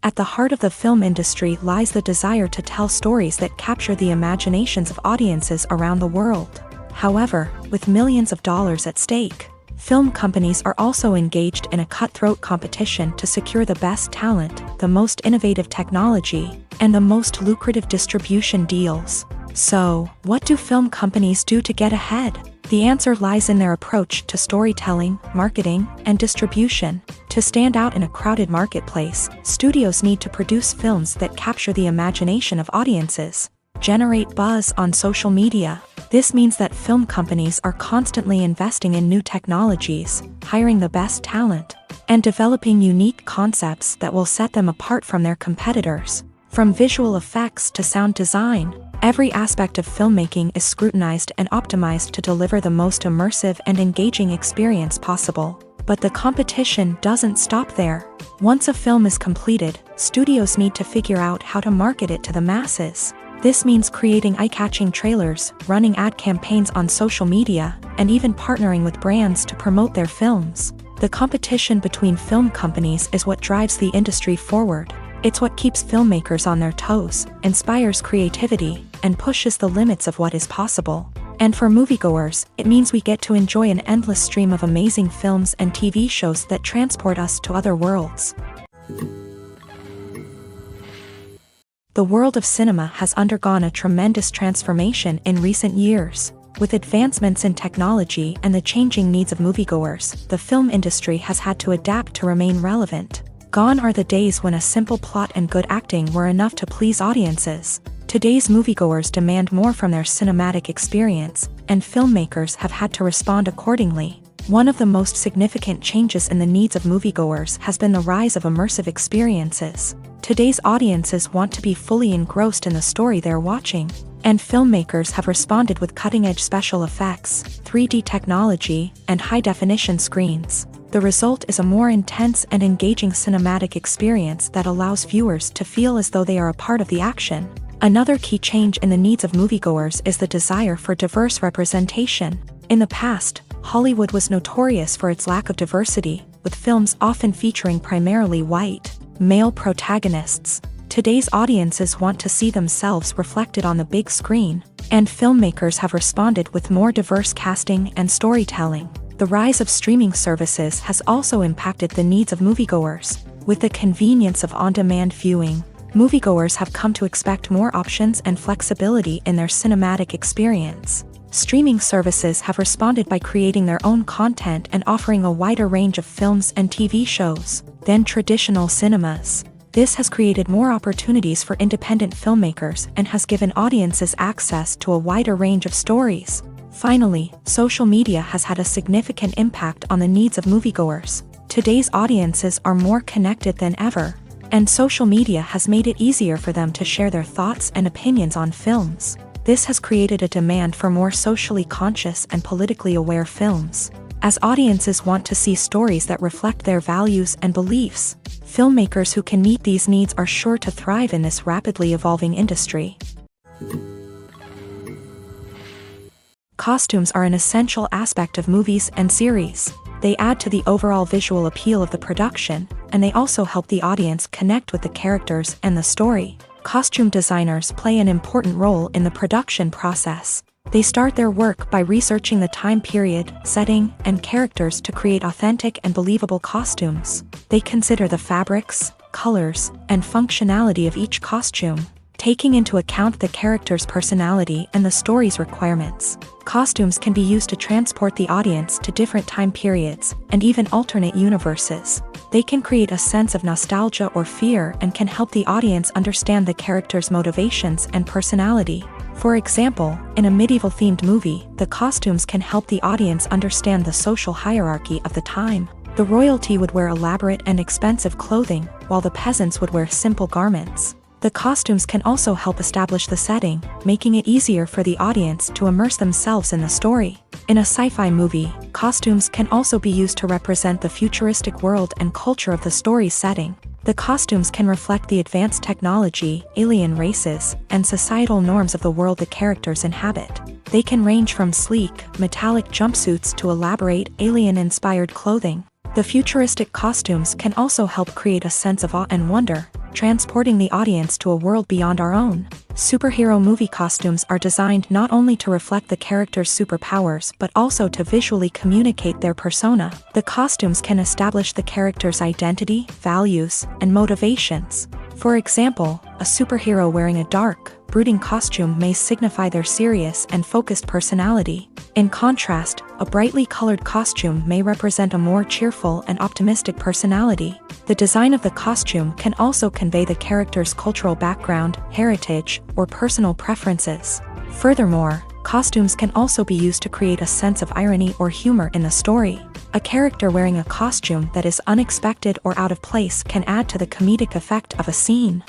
A: At the heart of the film industry lies the desire to tell stories that capture the imaginations of audiences around the world. However, with millions of dollars at stake, film companies are also engaged in a cutthroat competition to secure the best talent, the most innovative technology, and the most lucrative distribution deals. So, what do film companies do to get ahead? The answer lies in their approach to storytelling, marketing, and distribution. To stand out in a crowded marketplace, studios need to produce films that capture the imagination of audiences, generate buzz on social media. This means that film companies are constantly investing in new technologies, hiring the best talent, and developing unique concepts that will set them apart from their competitors. From visual effects to sound design, every aspect of filmmaking is scrutinized and optimized to deliver the most immersive and engaging experience possible. But the competition doesn't stop there. Once a film is completed, studios need to figure out how to market it to the masses. This means creating eye-catching trailers, running ad campaigns on social media, and even partnering with brands to promote their films. The competition between film companies is what drives the industry forward. It's what keeps filmmakers on their toes, inspires creativity, and pushes the limits of what is possible. And for moviegoers, it means we get to enjoy an endless stream of amazing films and TV shows that transport us to other worlds. The world of cinema has undergone a tremendous transformation in recent years. With advancements in technology and the changing needs of moviegoers, the film industry has had to adapt to remain relevant. Gone are the days when a simple plot and good acting were enough to please audiences. Today's moviegoers demand more from their cinematic experience, and filmmakers have had to respond accordingly. One of the most significant changes in the needs of moviegoers has been the rise of immersive experiences. Today's audiences want to be fully engrossed in the story they're watching, and filmmakers have responded with cutting-edge special effects, 3D technology, and high-definition screens. The result is a more intense and engaging cinematic experience that allows viewers to feel as though they are a part of the action. Another key change in the needs of moviegoers is the desire for diverse representation. In the past, Hollywood was notorious for its lack of diversity, with films often featuring primarily white, male protagonists. Today's audiences want to see themselves reflected on the big screen, and filmmakers have responded with more diverse casting and storytelling. The rise of streaming services has also impacted the needs of moviegoers. With the convenience of on-demand viewing, moviegoers have come to expect more options and flexibility in their cinematic experience. Streaming services have responded by creating their own content and offering a wider range of films and TV shows than traditional cinemas. This has created more opportunities for independent filmmakers and has given audiences access to a wider range of stories. Finally, social media has had a significant impact on the needs of moviegoers. Today's audiences are more connected than ever, and social media has made it easier for them to share their thoughts and opinions on films. This has created a demand for more socially conscious and politically aware films. As audiences want to see stories that reflect their values and beliefs, filmmakers who can meet these needs are sure to thrive in this rapidly evolving industry. Costumes are an essential aspect of movies and series. They add to the overall visual appeal of the production, and they also help the audience connect with the characters and the story. Costume designers play an important role in the production process. They start their work by researching the time period, setting, and characters to create authentic and believable costumes. They consider the fabrics, colors, and functionality of each costume, taking into account the character's personality and the story's requirements. Costumes can be used to transport the audience to different time periods and even alternate universes. They can create a sense of nostalgia or fear and can help the audience understand the character's motivations and personality. For example, in a medieval-themed movie, the costumes can help the audience understand the social hierarchy of the time. The royalty would wear elaborate and expensive clothing, while the peasants would wear simple garments. The costumes can also help establish the setting, making it easier for the audience to immerse themselves in the story. In a sci-fi movie, costumes can also be used to represent the futuristic world and culture of the story's setting. The costumes can reflect the advanced technology, alien races, and societal norms of the world the characters inhabit. They can range from sleek, metallic jumpsuits to elaborate, alien-inspired clothing. The futuristic costumes can also help create a sense of awe and wonder, transporting the audience to a world beyond our own. Superhero movie costumes are designed not only to reflect the character's superpowers but also to visually communicate their persona. The costumes can establish the character's identity, values, and motivations. For example, a superhero wearing a dark, brooding costume may signify their serious and focused personality. In contrast, a brightly colored costume may represent a more cheerful and optimistic personality. The design of the costume can also convey the character's cultural background, heritage, or personal preferences. Furthermore, costumes can also be used to create a sense of irony or humor in the story. A character wearing a costume that is unexpected or out of place can add to the comedic effect of a scene.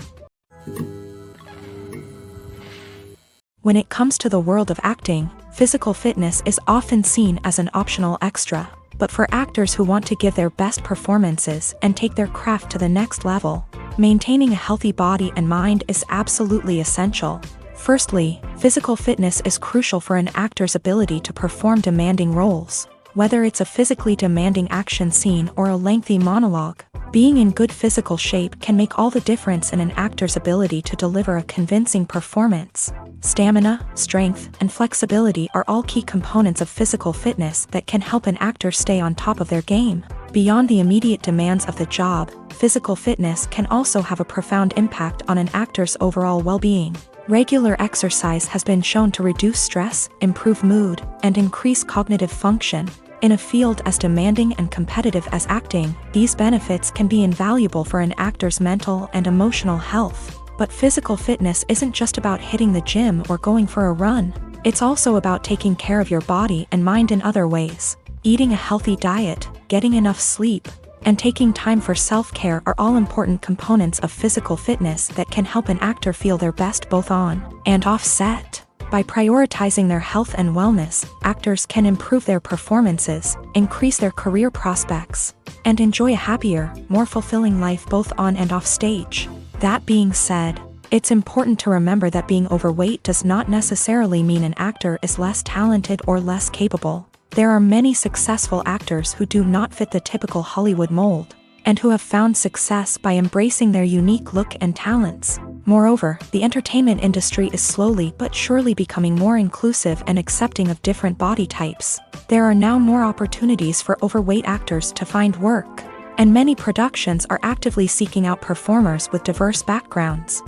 A: When it comes to the world of acting, physical fitness is often seen as an optional extra. But for actors who want to give their best performances and take their craft to the next level, maintaining a healthy body and mind is absolutely essential. Firstly, physical fitness is crucial for an actor's ability to perform demanding roles. Whether it's a physically demanding action scene or a lengthy monologue, being in good physical shape can make all the difference in an actor's ability to deliver a convincing performance. Stamina, strength, and flexibility are all key components of physical fitness that can help an actor stay on top of their game. Beyond the immediate demands of the job, physical fitness can also have a profound impact on an actor's overall well-being. Regular exercise has been shown to reduce stress, improve mood, and increase cognitive function. In a field as demanding and competitive as acting, these benefits can be invaluable for an actor's mental and emotional health. But physical fitness isn't just about hitting the gym or going for a run. It's also about taking care of your body and mind in other ways. Eating a healthy diet, getting enough sleep, and taking time for self-care are all important components of physical fitness that can help an actor feel their best both on and off set. By prioritizing their health and wellness, actors can improve their performances, increase their career prospects, and enjoy a happier, more fulfilling life both on and off stage. That being said, it's important to remember that being overweight does not necessarily mean an actor is less talented or less capable. There are many successful actors who do not fit the typical Hollywood mold, and who have found success by embracing their unique look and talents. Moreover, the entertainment industry is slowly but surely becoming more inclusive and accepting of different body types. There are now more opportunities for overweight actors to find work, and many productions are actively seeking out performers with diverse backgrounds.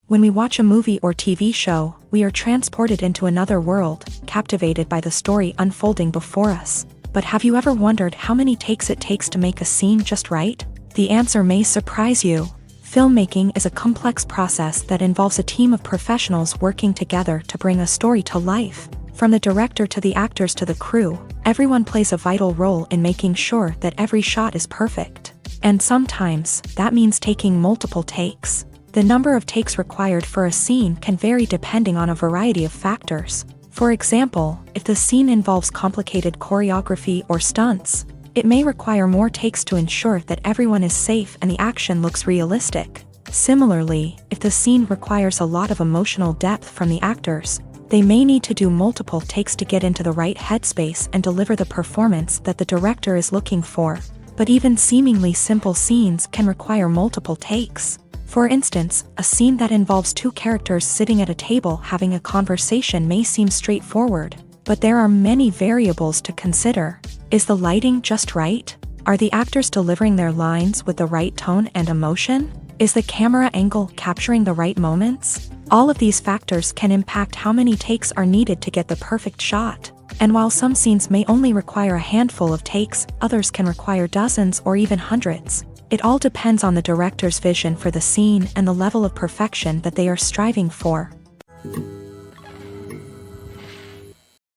A: When we watch a movie or TV show, we are transported into another world, captivated by the story unfolding before us. But have you ever wondered how many takes it takes to make a scene just right? The answer may surprise you. Filmmaking is a complex process that involves a team of professionals working together to bring a story to life. From the director to the actors to the crew, everyone plays a vital role in making sure that every shot is perfect. And sometimes, that means taking multiple takes. The number of takes required for a scene can vary depending on a variety of factors. For example, if the scene involves complicated choreography or stunts, it may require more takes to ensure that everyone is safe and the action looks realistic. Similarly, if the scene requires a lot of emotional depth from the actors, they may need to do multiple takes to get into the right headspace and deliver the performance that the director is looking for. But even seemingly simple scenes can require multiple takes. For instance, a scene that involves two characters sitting at a table having a conversation may seem straightforward, but there are many variables to consider. Is the lighting just right? Are the actors delivering their lines with the right tone and emotion? Is the camera angle capturing the right moments? All of these factors can impact how many takes are needed to get the perfect shot. And while some scenes may only require a handful of takes, others can require dozens or even hundreds. It all depends on the director's vision for the scene and the level of perfection that they are striving for.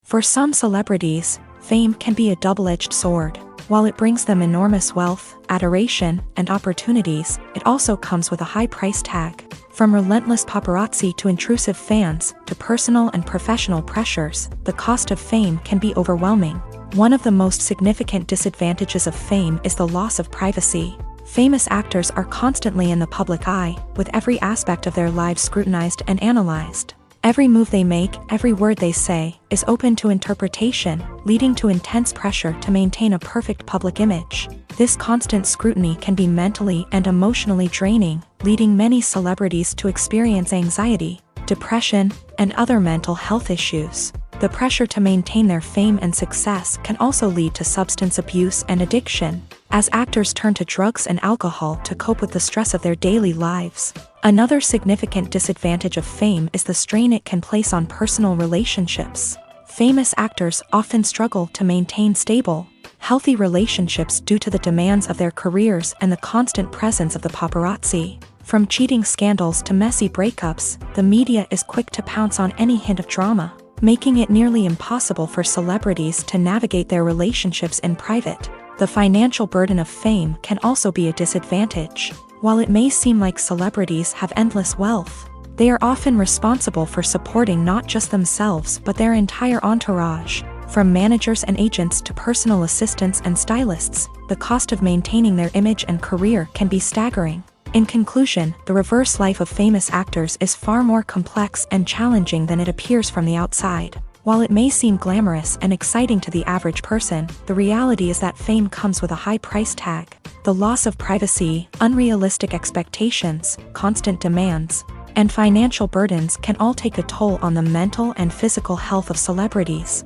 A: For some celebrities, fame can be a double-edged sword. While it brings them enormous wealth, adoration, and opportunities, it also comes with a high price tag. From relentless paparazzi to intrusive fans, to personal and professional pressures, the cost of fame can be overwhelming. One of the most significant disadvantages of fame is the loss of privacy. Famous actors are constantly in the public eye, with every aspect of their lives scrutinized and analyzed. Every move they make, every word they say, is open to interpretation, leading to intense pressure to maintain a perfect public image. This constant scrutiny can be mentally and emotionally draining, leading many celebrities to experience anxiety, depression, and other mental health issues. The pressure to maintain their fame and success can also lead to substance abuse and addiction, as actors turn to drugs and alcohol to cope with the stress of their daily lives. Another significant disadvantage of fame is the strain it can place on personal relationships. Famous actors often struggle to maintain stable, healthy relationships due to the demands of their careers and the constant presence of the paparazzi. From cheating scandals to messy breakups, the media is quick to pounce on any hint of drama, making it nearly impossible for celebrities to navigate their relationships in private. The financial burden of fame can also be a disadvantage. While it may seem like celebrities have endless wealth, they are often responsible for supporting not just themselves but their entire entourage. From managers and agents to personal assistants and stylists, the cost of maintaining their image and career can be staggering. In conclusion, the reverse life of famous actors is far more complex and challenging than it appears from the outside. While it may seem glamorous and exciting to the average person, the reality is that fame comes with a high price tag. The loss of privacy, unrealistic expectations, constant demands, and financial burdens can all take a toll on the mental and physical health of celebrities.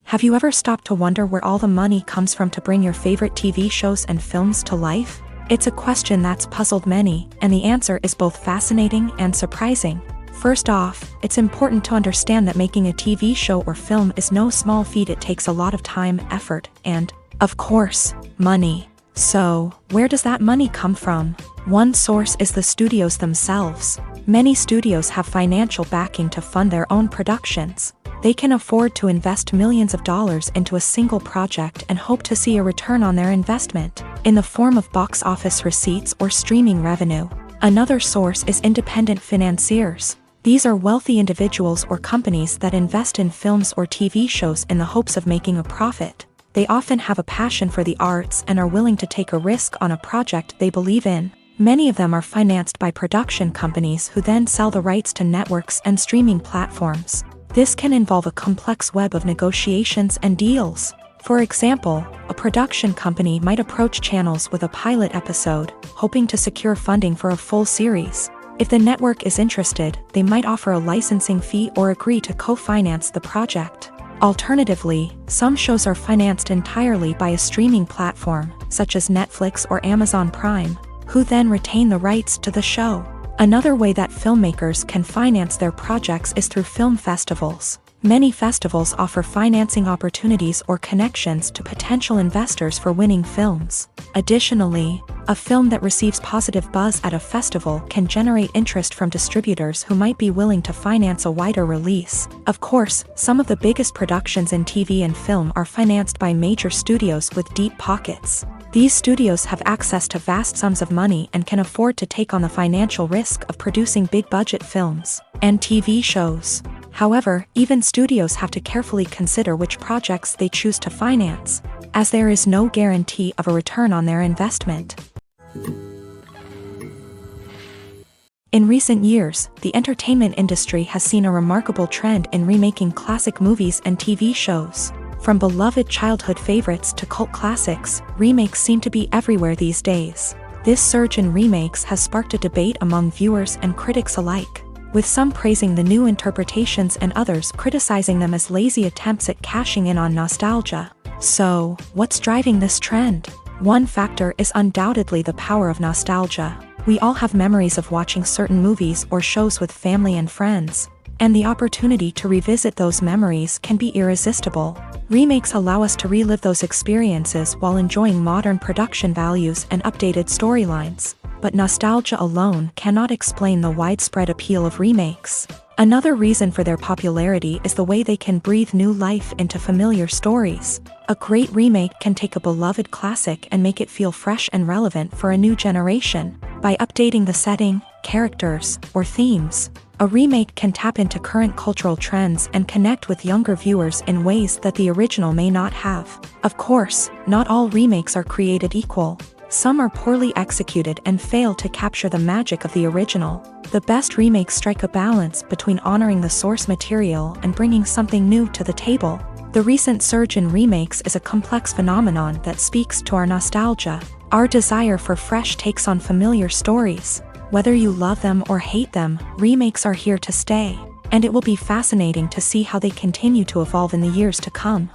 A: Have you ever stopped to wonder where all the money comes from to bring your favorite TV shows and films to life? It's a question that's puzzled many, and the answer is both fascinating and surprising. First off, it's important to understand that making a TV show or film is no small feat. It takes a lot of time, effort, and, of course, money. So, where does that money come from? One source is the studios themselves. Many studios have financial backing to fund their own productions. They can afford to invest millions of dollars into a single project and hope to see a return on their investment, in the form of box office receipts or streaming revenue. Another source is independent financiers. These are wealthy individuals or companies that invest in films or TV shows in the hopes of making a profit. They often have a passion for the arts and are willing to take a risk on a project they believe in. Many of them are financed by production companies who then sell the rights to networks and streaming platforms. This can involve a complex web of negotiations and deals. For example, a production company might approach channels with a pilot episode, hoping to secure funding for a full series. If the network is interested, they might offer a licensing fee or agree to co-finance the project. Alternatively, some shows are financed entirely by a streaming platform, such as Netflix or Amazon Prime, who then retain the rights to the show. Another way that filmmakers can finance their projects is through film festivals. Many festivals offer financing opportunities or connections to potential investors for winning films. Additionally, a film that receives positive buzz at a festival can generate interest from distributors who might be willing to finance a wider release. Of course, some of the biggest productions in TV and film are financed by major studios with deep pockets. These studios have access to vast sums of money and can afford to take on the financial risk of producing big-budget films and TV shows. However, even studios have to carefully consider which projects they choose to finance, as there is no guarantee of a return on their investment. In recent years, the entertainment industry has seen a remarkable trend in remaking classic movies and TV shows. From beloved childhood favorites to cult classics, remakes seem to be everywhere these days. This surge in remakes has sparked a debate among viewers and critics alike, with some praising the new interpretations and others criticizing them as lazy attempts at cashing in on nostalgia. So, what's driving this trend? One factor is undoubtedly the power of nostalgia. We all have memories of watching certain movies or shows with family and friends, and the opportunity to revisit those memories can be irresistible. Remakes allow us to relive those experiences while enjoying modern production values and updated storylines. But nostalgia alone cannot explain the widespread appeal of remakes. Another reason for their popularity is the way they can breathe new life into familiar stories. A great remake can take a beloved classic and make it feel fresh and relevant for a new generation. By updating the setting, characters, or themes, a remake can tap into current cultural trends and connect with younger viewers in ways that the original may not have. Of course, not all remakes are created equal. Some are poorly executed and fail to capture the magic of the original. The best remakes strike a balance between honoring the source material and bringing something new to the table. The recent surge in remakes is a complex phenomenon that speaks to our nostalgia, our desire for fresh takes on familiar stories. Whether you love them or hate them, remakes are here to stay, and it will be fascinating to see how they continue to evolve in the years to come.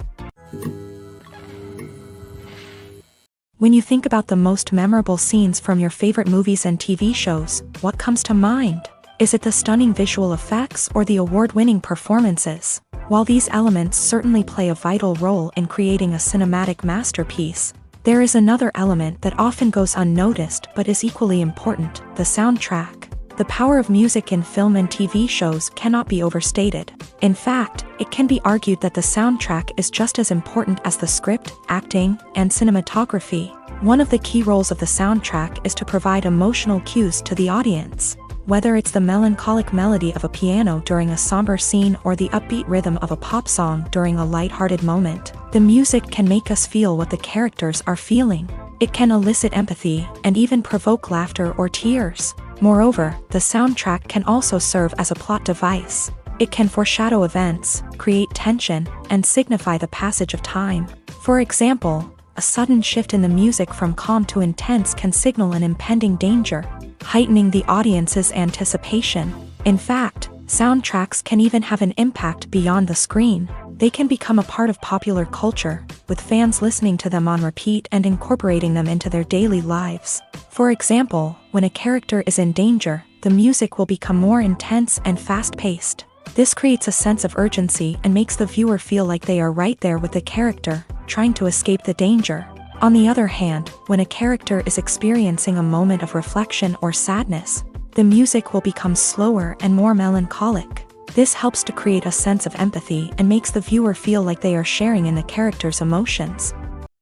A: When you think about the most memorable scenes from your favorite movies and TV shows, what comes to mind? Is it the stunning visual effects or the award-winning performances? While these elements certainly play a vital role in creating a cinematic masterpiece, there is another element that often goes unnoticed but is equally important: the soundtrack. The power of music in film and TV shows cannot be overstated. In fact, it can be argued that the soundtrack is just as important as the script, acting, and cinematography. One of the key roles of the soundtrack is to provide emotional cues to the audience. Whether it's the melancholic melody of a piano during a somber scene or the upbeat rhythm of a pop song during a lighthearted moment, the music can make us feel what the characters are feeling. It can elicit empathy and even provoke laughter or tears. Moreover, the soundtrack can also serve as a plot device. It can foreshadow events, create tension, and signify the passage of time. For example, a sudden shift in the music from calm to intense can signal an impending danger, heightening the audience's anticipation. In fact, soundtracks can even have an impact beyond the screen. They can become a part of popular culture, with fans listening to them on repeat and incorporating them into their daily lives. For example, when a character is in danger, the music will become more intense and fast-paced. This creates a sense of urgency and makes the viewer feel like they are right there with the character, trying to escape the danger. On the other hand, when a character is experiencing a moment of reflection or sadness, the music will become slower and more melancholic. This helps to create a sense of empathy and makes the viewer feel like they are sharing in the character's emotions.